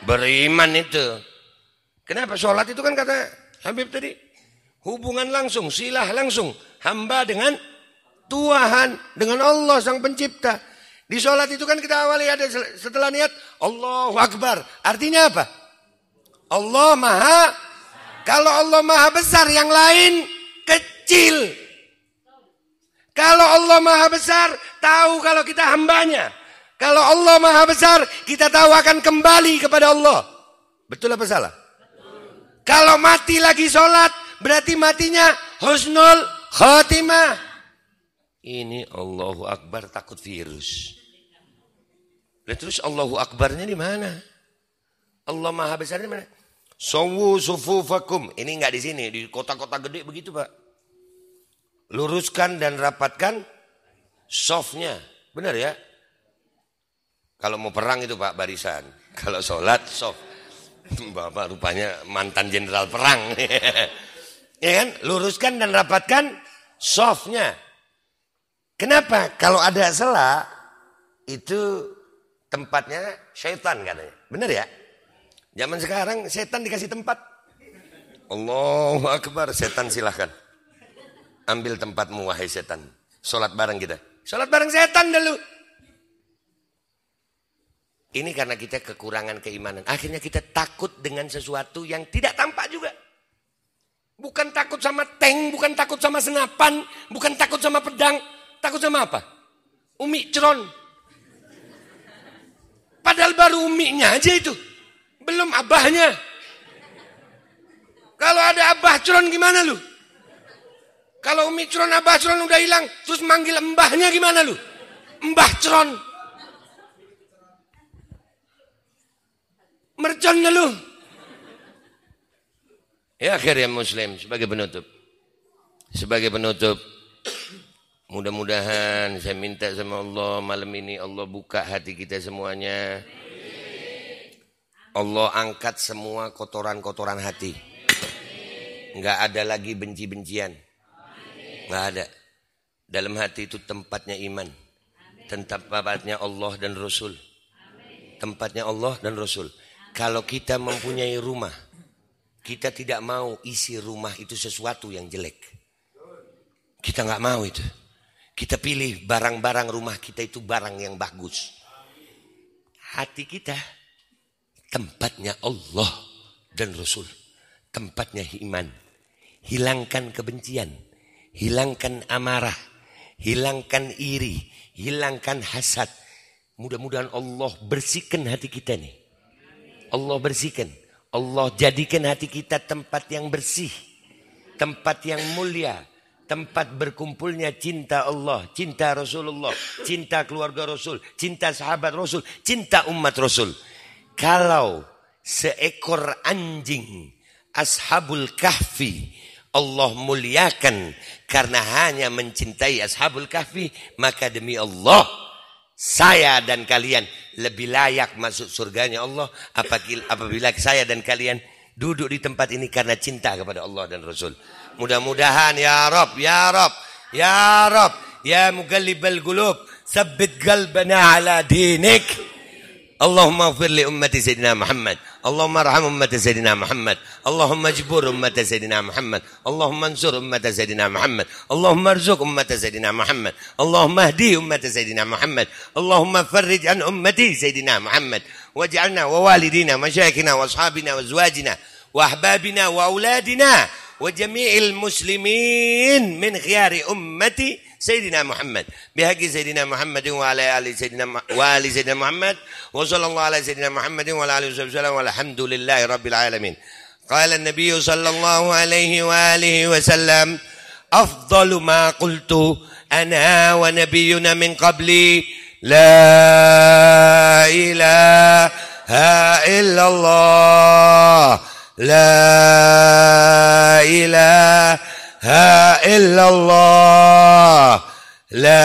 S2: Beriman itu. Kenapa sholat itu kan kata Habib tadi. Hubungan langsung, silah langsung. Hamba dengan Tuhan. Dengan Allah sang pencipta. Di sholat itu kan kita awali ada setelah niat. Allahu Akbar. Artinya apa? Allah maha. Kalau Allah maha besar, yang lain kecil. Kalau Allah maha besar, tahu kalau kita hambanya. Kalau Allah maha besar, kita tahu akan kembali kepada Allah. Betul apa salah? Betul. Kalau mati lagi sholat, berarti matinya husnul khatimah. Ini Allahu Akbar takut virus. Dan terus Allahu Akbarnya di mana? Allah maha besar di mana? Sawu sufufakum. Ini enggak di sini, di kota-kota gede begitu, Pak. Luruskan dan rapatkan softnya. Benar ya? Kalau mau perang itu Pak barisan. Kalau sholat soft. Bapak rupanya mantan jenderal perang. Ya kan? Luruskan dan rapatkan softnya. Kenapa? Kalau ada sela itu tempatnya syaitan katanya. Benar ya? Zaman sekarang setan dikasih tempat. Allahu Akbar, setan silahkan. Ambil tempatmu wahai setan. Sholat bareng kita. Sholat bareng setan dulu. Ini karena kita kekurangan keimanan. Akhirnya kita takut dengan sesuatu yang tidak tampak juga. Bukan takut sama tank, bukan takut sama senapan, bukan takut sama pedang. Takut sama apa? Omikron. Padahal baru umiknya aja itu. Belum abahnya. Kalau ada abahcron gimana lu? Kalau omikron abahcron udah hilang, terus manggil mbahnya gimana lu? Mbahcron. Mercon lu. Ya akhirnya muslim sebagai penutup. Sebagai penutup. Mudah-mudahan saya minta sama Allah malam ini Allah buka hati kita semuanya. Allah angkat semua kotoran-kotoran hati. Enggak ada lagi benci-bencian. Enggak ada. Dalam hati itu tempatnya iman. Tempatnya Allah dan Rasul. Tempatnya Allah dan Rasul. Kalau kita mempunyai rumah, kita tidak mau isi rumah itu sesuatu yang jelek. Kita enggak mau itu. Kita pilih barang-barang rumah kita itu barang yang bagus. Hati kita tempatnya Allah dan Rasul. Tempatnya iman. Hilangkan kebencian. Hilangkan amarah. Hilangkan iri. Hilangkan hasad. Mudah-mudahan Allah bersihkan hati kita nih. Allah bersihkan. Allah jadikan hati kita tempat yang bersih. Tempat yang mulia. Tempat berkumpulnya cinta Allah, cinta Rasulullah, cinta keluarga Rasul, cinta sahabat Rasul, cinta umat Rasul. Kalau seekor anjing Ashabul Kahfi Allah muliakan karena hanya mencintai Ashabul Kahfi, maka demi Allah saya dan kalian lebih layak masuk surganya Allah apabila saya dan kalian duduk di tempat ini karena cinta kepada Allah dan Rasul. Mudah-mudahan ya Rabb, ya Rabb, ya Rabb, ya muqallibal qulub, tsabbit qalbana ala dinik. Allahumma ighfir li ummati Sayyidina Muhammad. Allahumma arham ummati Sayyidina Muhammad. Allahumma jbur ummati Sayyidina Muhammad. Allahumma ansur ummati Sayyidina Muhammad. Allahumma arzuq ummati Sayyidina Muhammad. Allahumma hdi ummati Sayyidina Muhammad. Allahumma farrij an ummati Sayyidina Muhammad. Waj'alna wa walidina, masyayikhina wa ashabina wa azwajina wa ahbabina wa auladina wa jami'il muslimin min khiyari ummati Sayyidina Muhammad bihaqi Sayyidina Muhammad wa ala ali Sayyidina Muhammad wa sallallahu ala Sayyidina Muhammad wa ala alihi wasallam walhamdulillahi rabbil alamin. Qala an-nabiy sallallahu alaihi wa alihi wasallam afdalu ma qultu ana wa nabiyyuna min qabli la ilaha illallah la ilaha illallah la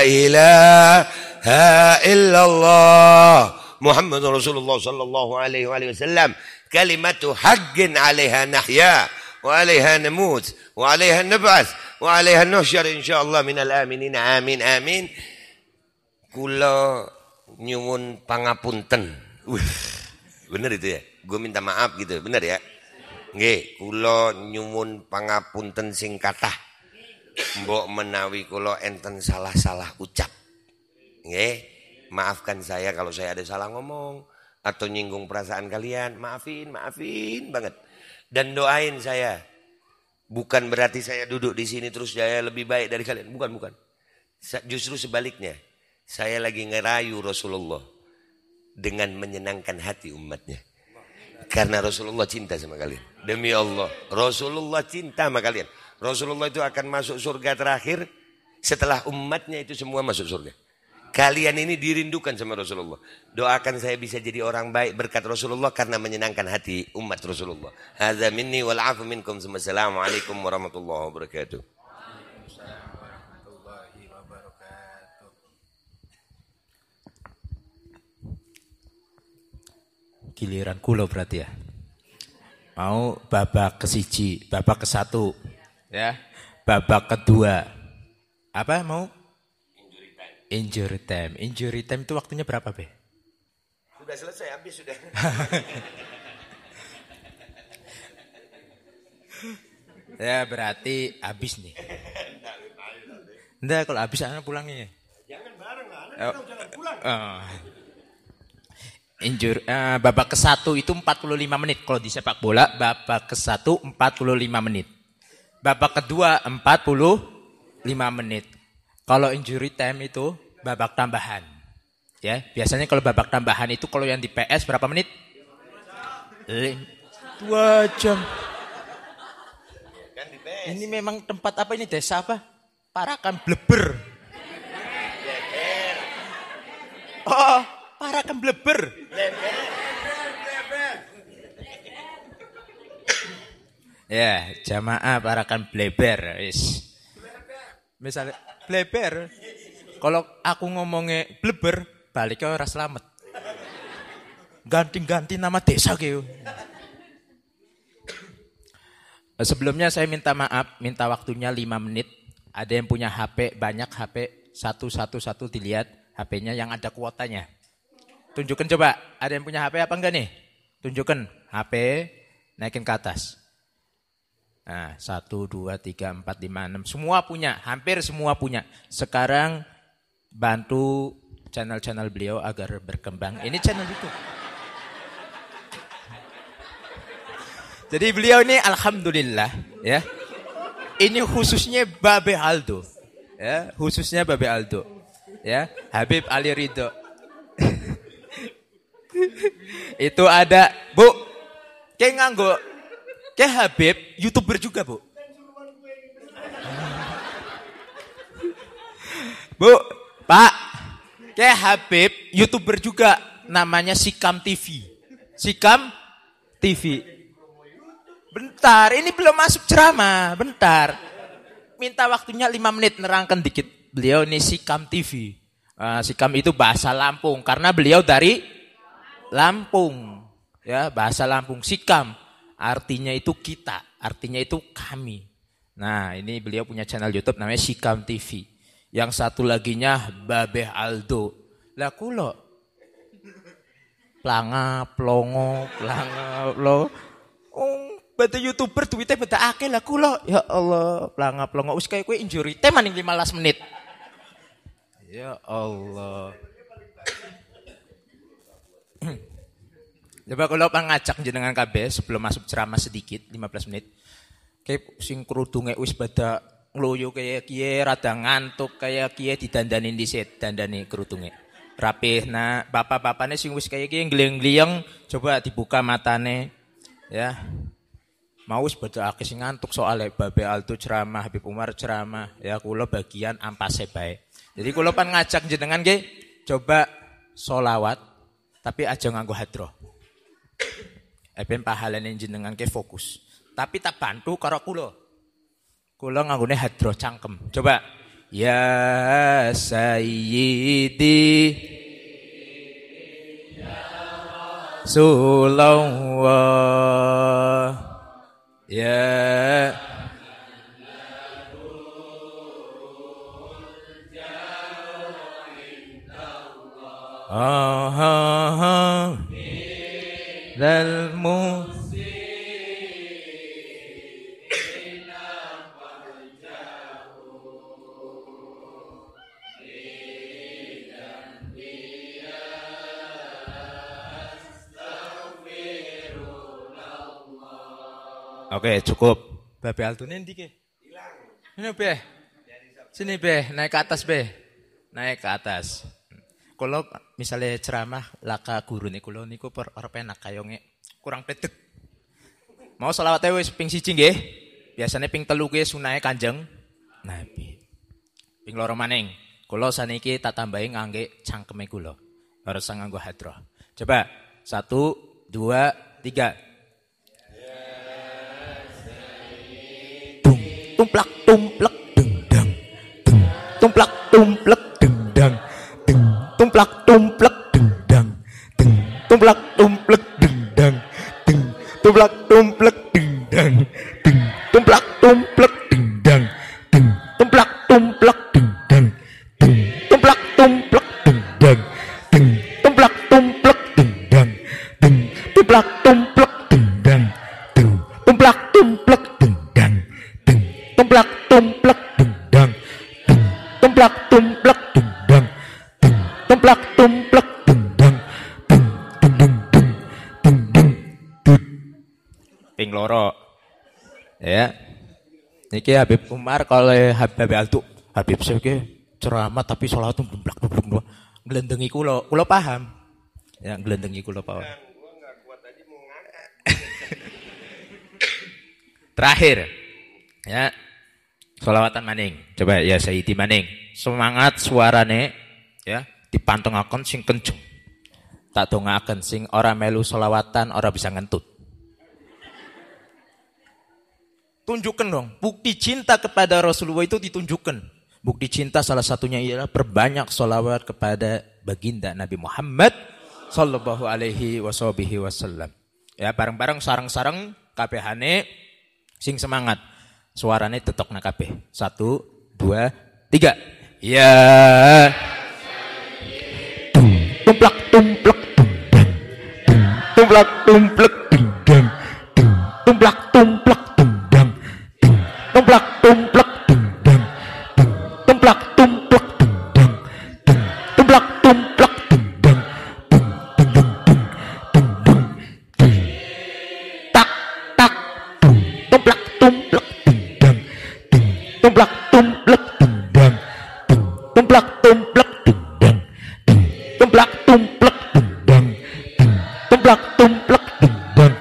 S2: ilaha illallah Muhammadur Rasulullah sallallahu alaihi wasallam kalimatu haqqin 'alaiha nahya wa 'alaiha namut wa 'alaiha nab'ath wa 'alaiha nuhsyar insyaallah minal aminin amin amin. Kula nyuwun pangapunten. Bener itu ya? Gue minta maaf gitu, bener ya? Nggih, kula nyuwun pangapunten sing kathah. Mbok menawi kula enten salah-salah ucap. Nggih, maafkan saya kalau saya ada salah ngomong atau nyinggung perasaan kalian, maafin banget. Dan doain saya. Bukan berarti saya duduk di sini terus saya lebih baik dari kalian. Bukan. Justru sebaliknya. Saya lagi ngerayu Rasulullah dengan menyenangkan hati umatnya. Karena Rasulullah cinta sama kalian. Demi Allah, Rasulullah cinta sama kalian. Rasulullah itu akan masuk surga terakhir setelah umatnya itu semua masuk surga. Kalian ini dirindukan sama Rasulullah. Doakan saya bisa jadi orang baik berkat Rasulullah karena menyenangkan hati umat Rasulullah. Hadza minni wal afu minkum. Assalamualaikum warahmatullahi wabarakatuh.
S3: Giliran kula berarti ya. Mau babak kesiji, babak kesatu, ya, babak kedua. Apa mau? Injury time. Injury time itu waktunya berapa, Be?
S2: Sudah selesai, habis sudah.
S3: Ya berarti habis nih. Enggak, kalau habis anak pulangnya.
S2: Jangan bareng lah, anak jangan pulang.
S3: Babak ke-1 itu 45 menit. Kalau di sepak bola, babak ke-1 45 menit. Babak kedua 45 menit. Kalau injury time itu babak tambahan. Ya, biasanya kalau babak tambahan itu kalau yang di PS berapa menit? 2 jam.
S2: Kan di PS.
S3: Ini memang tempat apa ini, desa apa? Parakan Bleber. Oh, Parakan Bleber. Ya, jamaah Parakan Bleber. Misalnya bleber. Kalau aku ngomongnya bleber, baliknya ora slamet. Ganti-ganti nama desa gitu. Sebelumnya saya minta maaf, minta waktunya 5 menit. Ada yang punya HP, banyak HP, satu dilihat HP-nya yang ada kuotanya. Tunjukkan coba, ada yang punya HP apa enggak nih? Tunjukkan HP, naikin ke atas. Nah, 1, 2, 3, 4, 5, 6. Semua punya, hampir semua punya. Sekarang bantu channel-channel beliau agar berkembang. Ini channel itu. Jadi beliau ini alhamdulillah ya. Ini khususnya Babe Aldo. Ya, khususnya Babe Aldo. Ya, Habib Ali Ridho. Itu ada, Bu. Kayak nganggo kayak Habib, YouTuber juga, Bu. Bu, Pak. Kayak Habib, YouTuber juga. Namanya Sikam TV. Sikam TV. Bentar, ini belum masuk ceramah. Bentar. Minta waktunya 5 menit, nerangkan dikit. Beliau ini Sikam TV. Sikam itu bahasa Lampung. Karena beliau dari Lampung. Ya, bahasa Lampung. Sikam. Artinya itu kita. Artinya itu kami. Nah, ini beliau punya channel YouTube namanya Sikam TV. Yang satu laginya Babe Aldo. Lah kulo. Planga, plongo. Bada YouTuber duitnya bada akeh lah kulo. Ya Allah, planga, plongo. Wis kaya kowe injury time maning 15 menit. Ya Allah. Coba kalau ngajak jenengan kabeh sebelum masuk ceramah sedikit 15 menit. Kayak sing kerudunge wis bada ngloyo kaya kiye rada ngantuk kaya kiye didandanin dhisik, dandani kerudunge. Rapih nah, bapak-bapakne sing wis kaya kiye ngliyeng-ngliyeng coba dibuka matane ya. Mau wis bada akeh sing ngantuk soalnya Babe Aldo ceramah, Habib Umar ceramah, ya kula bagian ampase bae. Jadi kula pan ngajak jenengan nggih coba sholawat tapi aja nganggo hadroh. Ben pahalane jenengan ke fokus. Tapi tak bantu karo kula. Kula nganggone hadroh cangkem. Coba. Ya Sayyidi Ya Rasulullah Ya dal Oke, cukup. Babe altune ndi ki? Ini Be. Sini Be, naik ke atas Be. Naik ke atas. Kalau misalnya ceramah laka guru niku lho niku ora penak kayonge kurang pedeg. Mau selawat wis ping 1 nggih. Biasane ping 3 ki sunahe Kanjeng Nabi. Ping 2 maning. Kula saniki tak tambahi ngangge cangkeme kula. Ora usah nganggo hadroh. Coba 1 2 3. Tumplak tumplek dendang. Tumplak tumplek dendang. Tumplak tumplek dendang. Tumplak tumplek dendang. Tumplak tumplek dendang. Tumplak tumplek dendang. Tumplak tumplek dendang. Tumplak tumplek dendang. Tumplak tumplek dendang. Tumplak tumplek dendang. Tumplak tumplek dendang. Tumplak tumplek dendang. Tumplak tumplek dendang. Tumplak tumplek dendang. Ping loro. Ya. Niki Habib Umar kalau Habib Altu. Habib Syekh ki ceramah tapi salat blek-blek. Nglendengi kula paham. Ya nglendengi kula paham.
S2: Gua enggak kuat tadi mau ngangkat.
S3: Terakhir. Ya. Sholawatan maning. Coba ya Sayyidi maning. Semangat suarane ya dipantungaken sing kenceng. Tak dongaaken sing ora melu sholawatan ora bisa ngentut. Tunjukkan dong, bukti cinta kepada Rasulullah itu ditunjukkan. Bukti cinta salah satunya ialah perbanyak sholawat kepada baginda Nabi Muhammad sallallahu alaihi wasallam. Ya bareng-bareng sareng-sareng kabehane sing semangat. Suarane tetokna kabeh. 1 2 3. Ya tumplak tumplek dendang. Tumplak tumplek dendang. Tumplak tumplek dendang. Tumplak tumplek dendang. Tumplak tumplek dendang. Tumplak tumplek dendang. Tak tak tumplak tumplek dendang. Tumplak tumplek dendang. Tumplak tumplek dendang. Tumplak tumplek dendang. Tumplak tumplek dendang.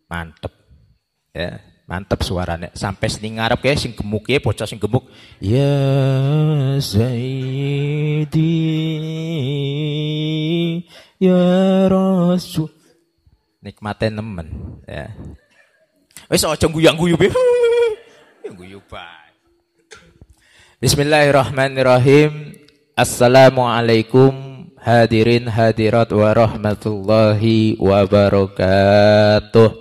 S3: Mantep. Ya, mantep suaranya. Sampai sing ngarep kae sing gemuk ya, bocah sing gemuk. Ya Sayyidi ya Rasul. Nikmate nemen, ya. Wis aja guyang-guyu be. Guyu bae. Bismillahirrahmanirrahim. Assalamualaikum hadirin hadirat wa rahmatullahi wabarakatuh.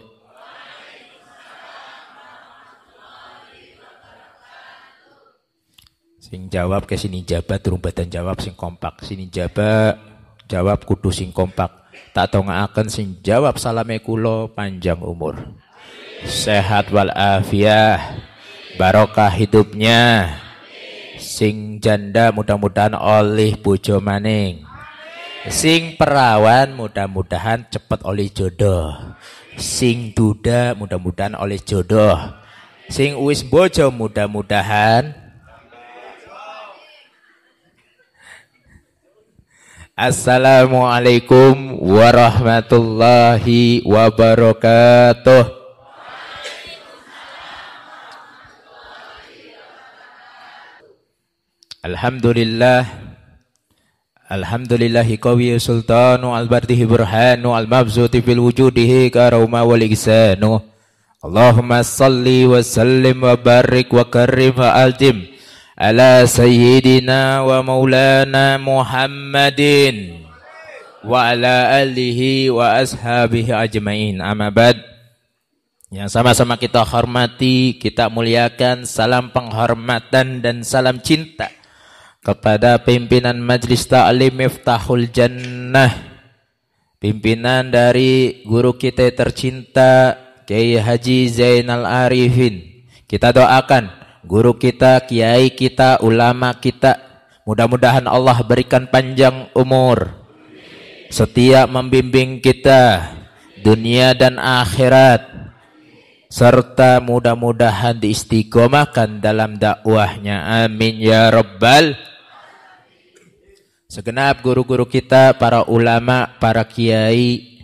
S3: Sing jawab ke sini jabat durung badan jawab sing kompak. Sini jawab kudu sing kompak. Tak tongaaken sing jawab salame kula panjang umur. Sehat wal afiah. Barokah hidupnya. Sing janda mudah-mudahan oleh bojo maning. Sing perawan mudah-mudahan cepet oleh jodoh. Sing duda mudah-mudahan oleh jodoh. Sing wis bojo mudah-mudahan. Assalamualaikum warahmatullahi wabarakatuh. Alhamdulillahi qawi sultanu al-bardihi burhanu al-mabzuti fil wujudihi karama wal ihsanu. Allahumma salli wa sallim wa barik wa karim wa aljim ala sayyidina wa maulana Muhammadin wa ala alihi wa ashabihi ajmain. Amma ba'd. Yang sama-sama kita hormati, kita muliakan, salam penghormatan dan salam cinta kepada pimpinan Majlis Ta'lim Miftahul Jannah, pimpinan dari guru kita tercinta Kiai Haji Zainal Arifin. Kita doakan guru kita, kiai kita, ulama kita, mudah-mudahan Allah berikan panjang umur, setia membimbing kita dunia dan akhirat, serta mudah-mudahan diistiqomahkan dalam dakwahnya. Amin ya rabbal. Segenap guru-guru kita, para ulama, para kiai,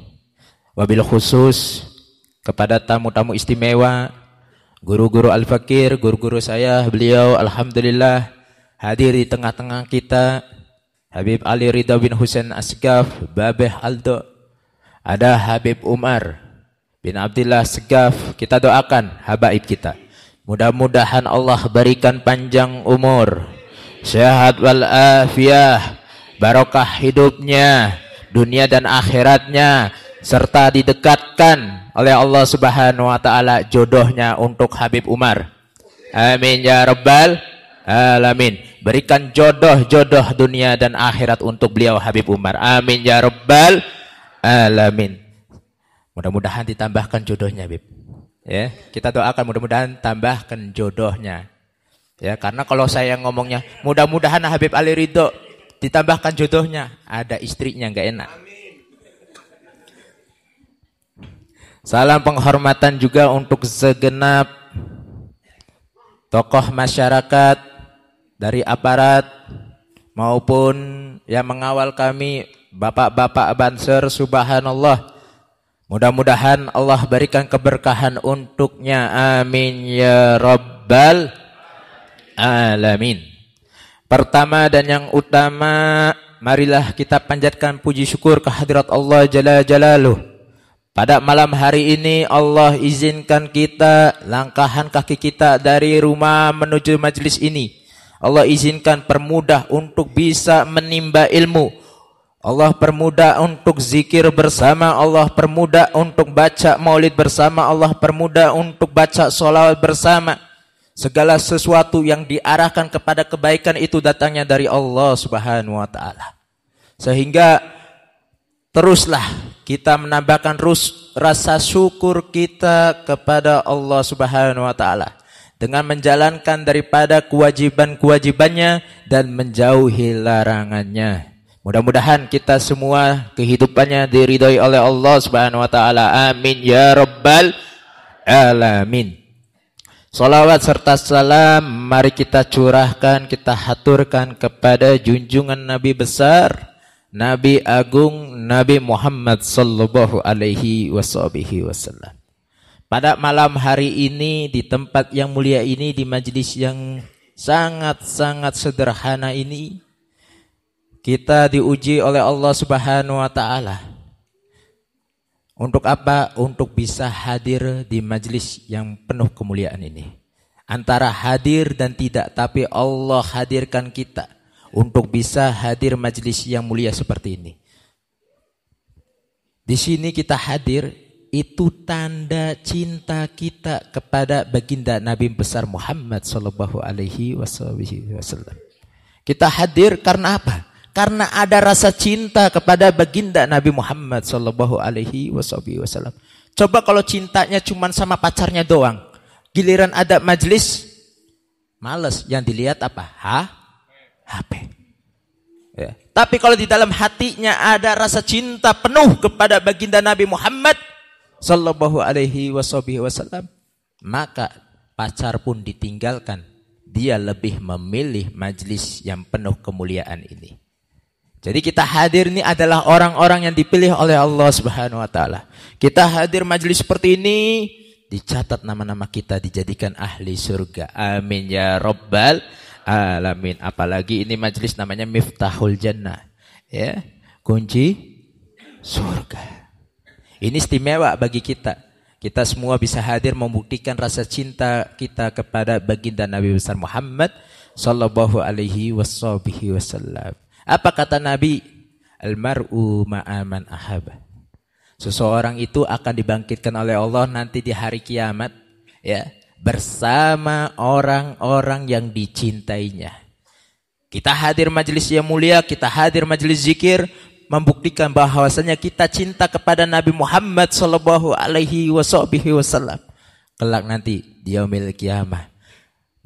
S3: wabil khusus kepada tamu-tamu istimewa, guru-guru al-fakir, guru-guru saya, beliau alhamdulillah hadir di tengah-tengah kita. Habib Ali Ridha bin Husain Asgaf, Babeh Aldo, ada Habib Umar bin Abdullah Segaf. Kita doakan habaib kita, mudah-mudahan Allah berikan panjang umur, sehat wal afiyah, barokah hidupnya, dunia dan akhiratnya, serta didekatkan oleh Allah Subhanahu wa taala jodohnya untuk Habib Umar. Amin ya rabbal alamin. Berikan jodoh-jodoh dunia dan akhirat untuk beliau Habib Umar. Amin ya rabbal alamin. Mudah-mudahan ditambahkan jodohnya, Habib. Ya, kita doakan mudah-mudahan tambahkan jodohnya. Ya, karena kalau saya ngomongnya mudah-mudahan Habib Ali Ridho ditambahkan jodohnya, ada istrinya nggak enak. Salam penghormatan juga untuk segenap tokoh masyarakat dari aparat maupun yang mengawal kami, bapak-bapak Banser, subhanallah. Mudah-mudahan Allah berikan keberkahan untuknya. Amin ya rabbal alamin. Pertama dan yang utama, marilah kita panjatkan puji syukur kehadirat Allah Jalla Jalaluh. Pada malam hari ini Allah izinkan kita langkahan kaki kita dari rumah menuju majelis ini. Allah izinkan permudah untuk bisa menimba ilmu. Allah permudah untuk zikir bersama. Allah permudah untuk baca maulid bersama. Allah permudah untuk baca sholawat bersama. Segala sesuatu yang diarahkan kepada kebaikan itu datangnya dari Allah Subhanahu wa taala. Sehingga teruslah kita menambahkan rasa syukur kita kepada Allah Subhanahu wa taala dengan menjalankan daripada kewajiban-kewajibannya dan menjauhi larangannya. Mudah-mudahan kita semua kehidupannya diridhai oleh Allah Subhanahu wa taala. Amin ya rabbal alamin. Salawat serta salam mari kita curahkan, kita haturkan kepada junjungan Nabi besar, Nabi agung, Nabi Muhammad sallallahu alaihi wasallam. Pada malam hari ini di tempat yang mulia ini, di majelis yang sangat-sangat sederhana ini, kita diuji oleh Allah Subhanahu wa taala. Untuk apa? Untuk bisa hadir di majelis yang penuh kemuliaan ini. Antara hadir dan tidak, tapi Allah hadirkan kita untuk bisa hadir majelis yang mulia seperti ini. Di sini kita hadir, itu tanda cinta kita kepada baginda Nabi besar Muhammad sallallahu alaihi wasallam. Kita hadir karena apa? Karena ada rasa cinta kepada baginda Nabi Muhammad sallallahu alaihi wasallam. Coba kalau cintanya cuma sama pacarnya doang, giliran ada majelis, males. Yang dilihat apa? HP. Ya. Tapi kalau di dalam hatinya ada rasa cinta penuh kepada baginda Nabi Muhammad sallallahu alaihi wasallam, maka pacar pun ditinggalkan. Dia lebih memilih majelis yang penuh kemuliaan ini. Jadi kita hadir ini adalah orang-orang yang dipilih oleh Allah Subhanahu wa taala. Kita hadir majelis seperti ini, dicatat nama-nama kita dijadikan ahli surga. Amin ya rabbal alamin. Apalagi ini majelis namanya Miftahul Jannah. Ya, kunci surga. Ini istimewa bagi kita. Kita semua bisa hadir membuktikan rasa cinta kita kepada baginda Nabi besar Muhammad sallallahu alaihi wasallam. Apa kata Nabi? Al-mar'u ma'aman ahaba. Seseorang itu akan dibangkitkan oleh Allah nanti di hari kiamat, ya, bersama orang-orang yang dicintainya. Kita hadir majelis yang mulia, kita hadir majelis zikir, membuktikan bahwasanya kita cinta kepada Nabi Muhammad sallallahu alaihi wasallam. Kelak nanti di yaumil kiamah,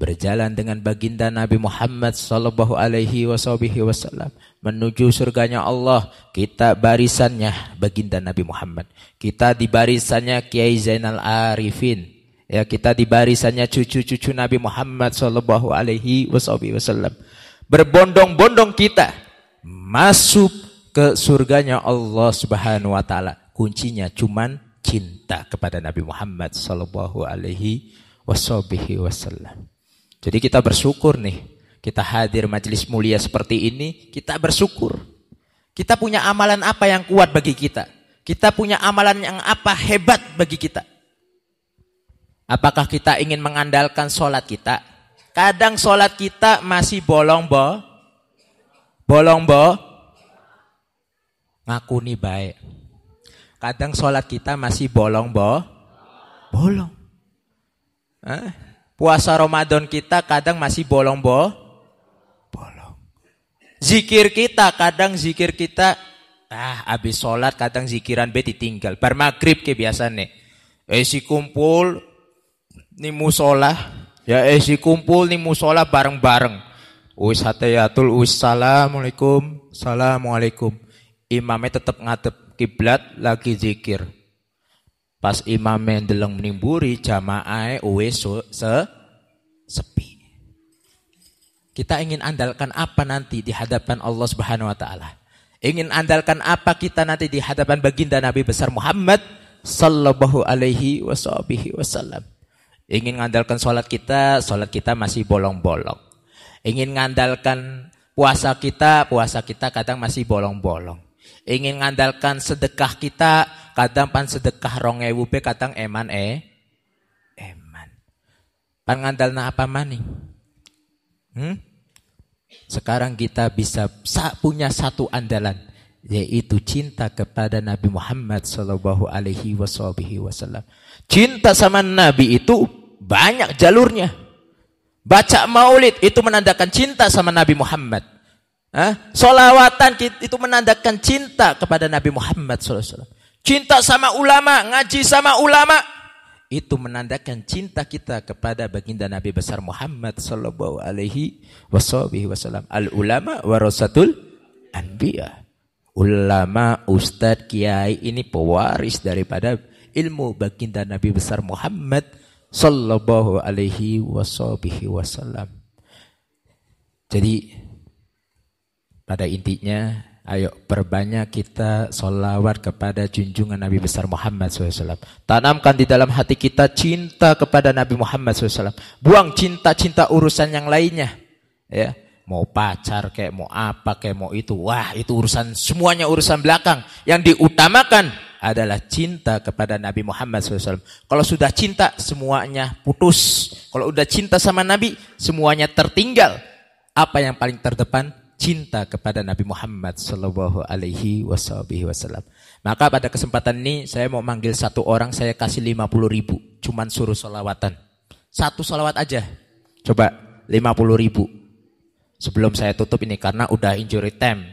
S3: berjalan dengan baginda Nabi Muhammad sallallahu alaihi wasallam menuju surganya Allah. Kita barisannya baginda Nabi Muhammad. Kita di barisannya Kiai Zainal Arifin. Ya, kita di barisannya cucu-cucu Nabi Muhammad sallallahu alaihi wasallam. Berbondong-bondong kita masuk ke surganya Allah Subhanahu wa taala. Kuncinya cuman cinta kepada Nabi Muhammad sallallahu alaihi wasallam. Jadi kita bersyukur nih, kita hadir majelis mulia seperti ini, kita bersyukur. Kita punya amalan apa yang kuat bagi kita? Kita punya amalan yang apa hebat bagi kita? Apakah kita ingin mengandalkan sholat kita? Kadang sholat kita masih bolong ngakuni baik. Kadang sholat kita masih bolong. Puasa Ramadan kita kadang masih bolong. Zikir kita kadang habis sholat kadang zikiran be ditinggal. Bar maghrib ke biasa nih. Si kumpul ni musola, ya si kumpul ni musola bareng-bareng. Wis hatayatul wis assalamualaikum. Imamnya tetap ngadep kiblat lagi zikir. Pas imamnya ndeleng menimburi jamaah wis sepi. Kita ingin andalkan apa nanti di hadapan Allah Subhanahu wa taala? Ingin andalkan apa kita nanti di hadapan baginda Nabi besar Muhammad sallallahu alaihi wasallam? Ingin mengandalkan sholat kita masih bolong-bolong. Ingin mengandalkan puasa kita kadang masih bolong-bolong. Ingin mengandalkan sedekah kita, kadang pan sedekah 2.000 be kadang eman. Pan ngandalna apa maning? Sekarang kita bisa punya satu andalan, yaitu cinta kepada Nabi Muhammad sallallahu alaihi wasallam. Cinta sama Nabi itu banyak jalurnya. Baca maulid itu menandakan cinta sama Nabi Muhammad. Solawatan itu menandakan cinta kepada Nabi Muhammad SAW. Cinta sama ulama, ngaji sama ulama, itu menandakan cinta kita kepada baginda Nabi besar Muhammad sallallahu alaihi wasallam. Al ulama warasatul anbiya. Ulama, ustadz, kiai ini pewaris daripada ilmu baginda Nabi besar Muhammad sallallahu alaihi wasallam. Jadi pada intinya, ayo perbanyak kita sholawat kepada junjungan Nabi besar Muhammad SAW. Tanamkan di dalam hati kita cinta kepada Nabi Muhammad SAW. Buang cinta-cinta urusan yang lainnya. Ya, mau pacar kayak mau apa kayak mau itu. Wah, itu urusan, semuanya urusan belakang. Yang diutamakan adalah cinta kepada Nabi Muhammad SAW. Kalau sudah cinta, semuanya putus. Kalau udah cinta sama Nabi, semuanya tertinggal. Apa yang paling terdepan? Cinta kepada Nabi Muhammad sallallahu alaihi wasallam. Maka pada kesempatan ini saya mau manggil satu orang, saya kasih 50.000, cuman suruh sholawatan. Satu sholawat aja. Coba 50.000. Sebelum saya tutup ini karena udah injury time.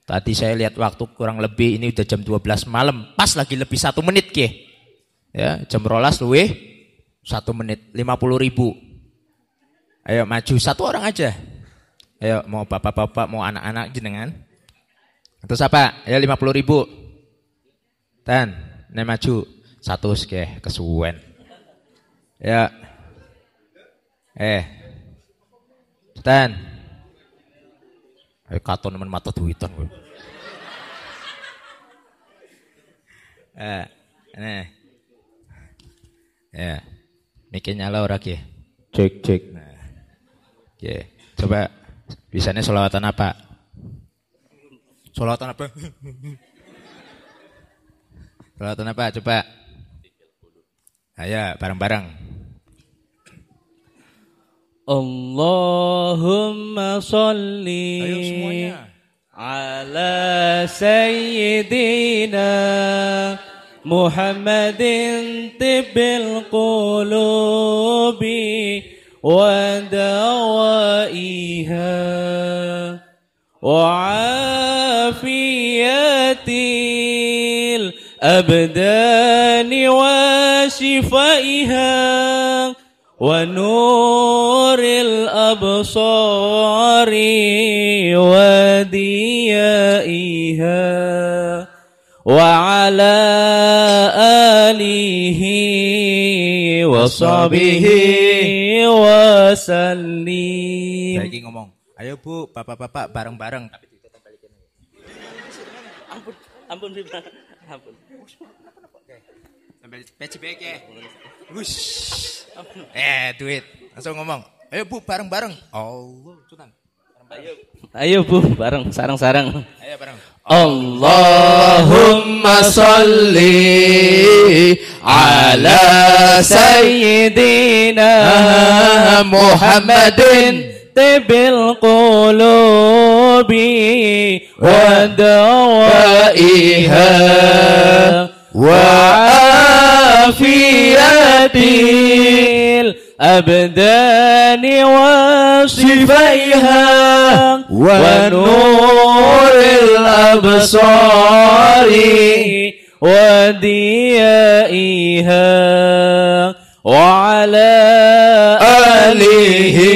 S3: Tadi saya lihat waktu kurang lebih ini udah jam 12 malam, pas lagi lebih 1 menit ke. Ya, jam 12 luwih 1 menit, 50.000. Ayo maju satu orang aja. Ayo, mau bapak-bapak, mau anak-anak jenengan. Terus apa? Ayo 50.000. Tan, nek maju. 100 ke kesuwen. Ya. Tan. Ayo katon men mata duitan kowe. Nah. Ya. Niki nyala ora ki? Cek. Nah. Oke, coba bisanya sholawatan apa? Sholawatan apa? Sholawatan apa? Coba. Ayo bareng-bareng.
S4: Allahumma sholli.
S3: Ayo semuanya.
S4: Ala sayyidina Muhammadin tibbil qulubi ودوائها وعافية الأبدان وشفائها ونور الأبصار وديائها وعلى آله وصحبه وسلم.
S3: Lagi ngomong, ayo Bu, bapak-bapak bareng-bareng.
S4: Ampun, ampun.
S3: Sampai PCBK ya. Wush. Duit. Langsung ngomong, ayo Bu, bareng-bareng. Allah, Sultan.
S4: Ayo Bu, bareng, sarang-sarang.
S3: Ayo bareng.
S4: Allahumma salli ala sayyidina Muhammadin tibil qulubi wa dawaiha wa afiyatil abdani wa sifaiha wa nuril absari wa diyaiha wa ala alihi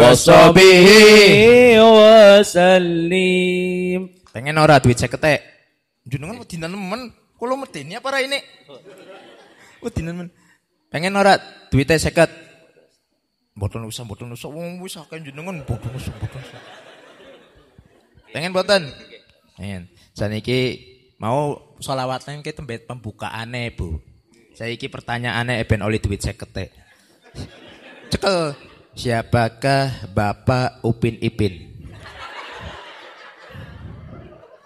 S4: wa sahbihi wa sallim.
S3: Pengen ora duit 50. Jenengan wedi nemen, kula medeni apa ra ini? Wedi nemen. Pengen ora duitnya 50. Mboten usah wong wis akeh jenengan mboten usah. Pengen mboten? Pengen. Saniki mau sholawatan ke tembe pembukaane, Bu. Saiki pertanyaane ben oleh duit 50. Cekel. Siapakah Bapak Upin Ipin?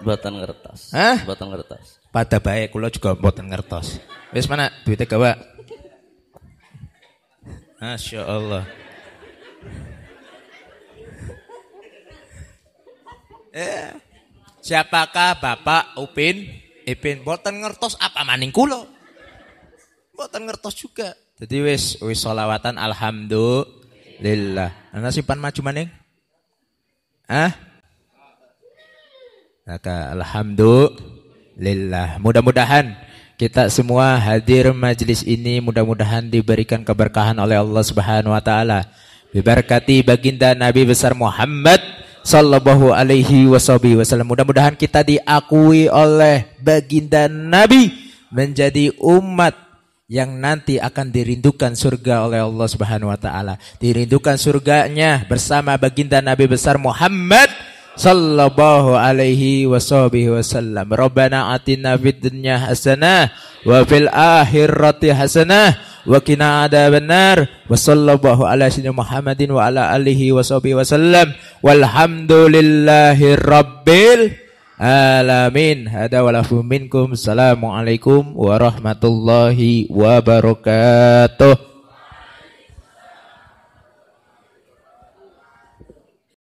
S4: Mboten ngertos.
S3: Hah?
S4: Mboten ngertos.
S3: Pada bae kula juga mboten ngertos. Wis mana duitnya gawa? Masya Allah. Siapakah Bapak Upin Ipin? Mboten ngertos apa maning kula? Mboten ngertos juga. Jadi wis sholawatan alhamdulillah. Ana simpan maju maning? Maka alhamdulillah. Mudah-mudahan kita semua hadir majelis ini mudah-mudahan diberikan keberkahan oleh Allah Subhanahu wa taala. Biberkati baginda Nabi besar Muhammad sallallahu alaihi wasallam. Mudah-mudahan kita diakui oleh baginda Nabi menjadi umat yang nanti akan dirindukan surga oleh Allah Subhanahu wa taala. Dirindukan surganya bersama baginda Nabi besar Muhammad sallallahu alaihi wasallam. Rabbana atina fid dunya hasanah wa fil akhirati hasanah wa qina adzabannar. Wa sallallahu ala sayyidina Muhammadin wa ala alihi wasallam. Walhamdulillahi rabbil alamin. Hada walafu minkum. Assalamualaikum warahmatullahi wabarakatuh.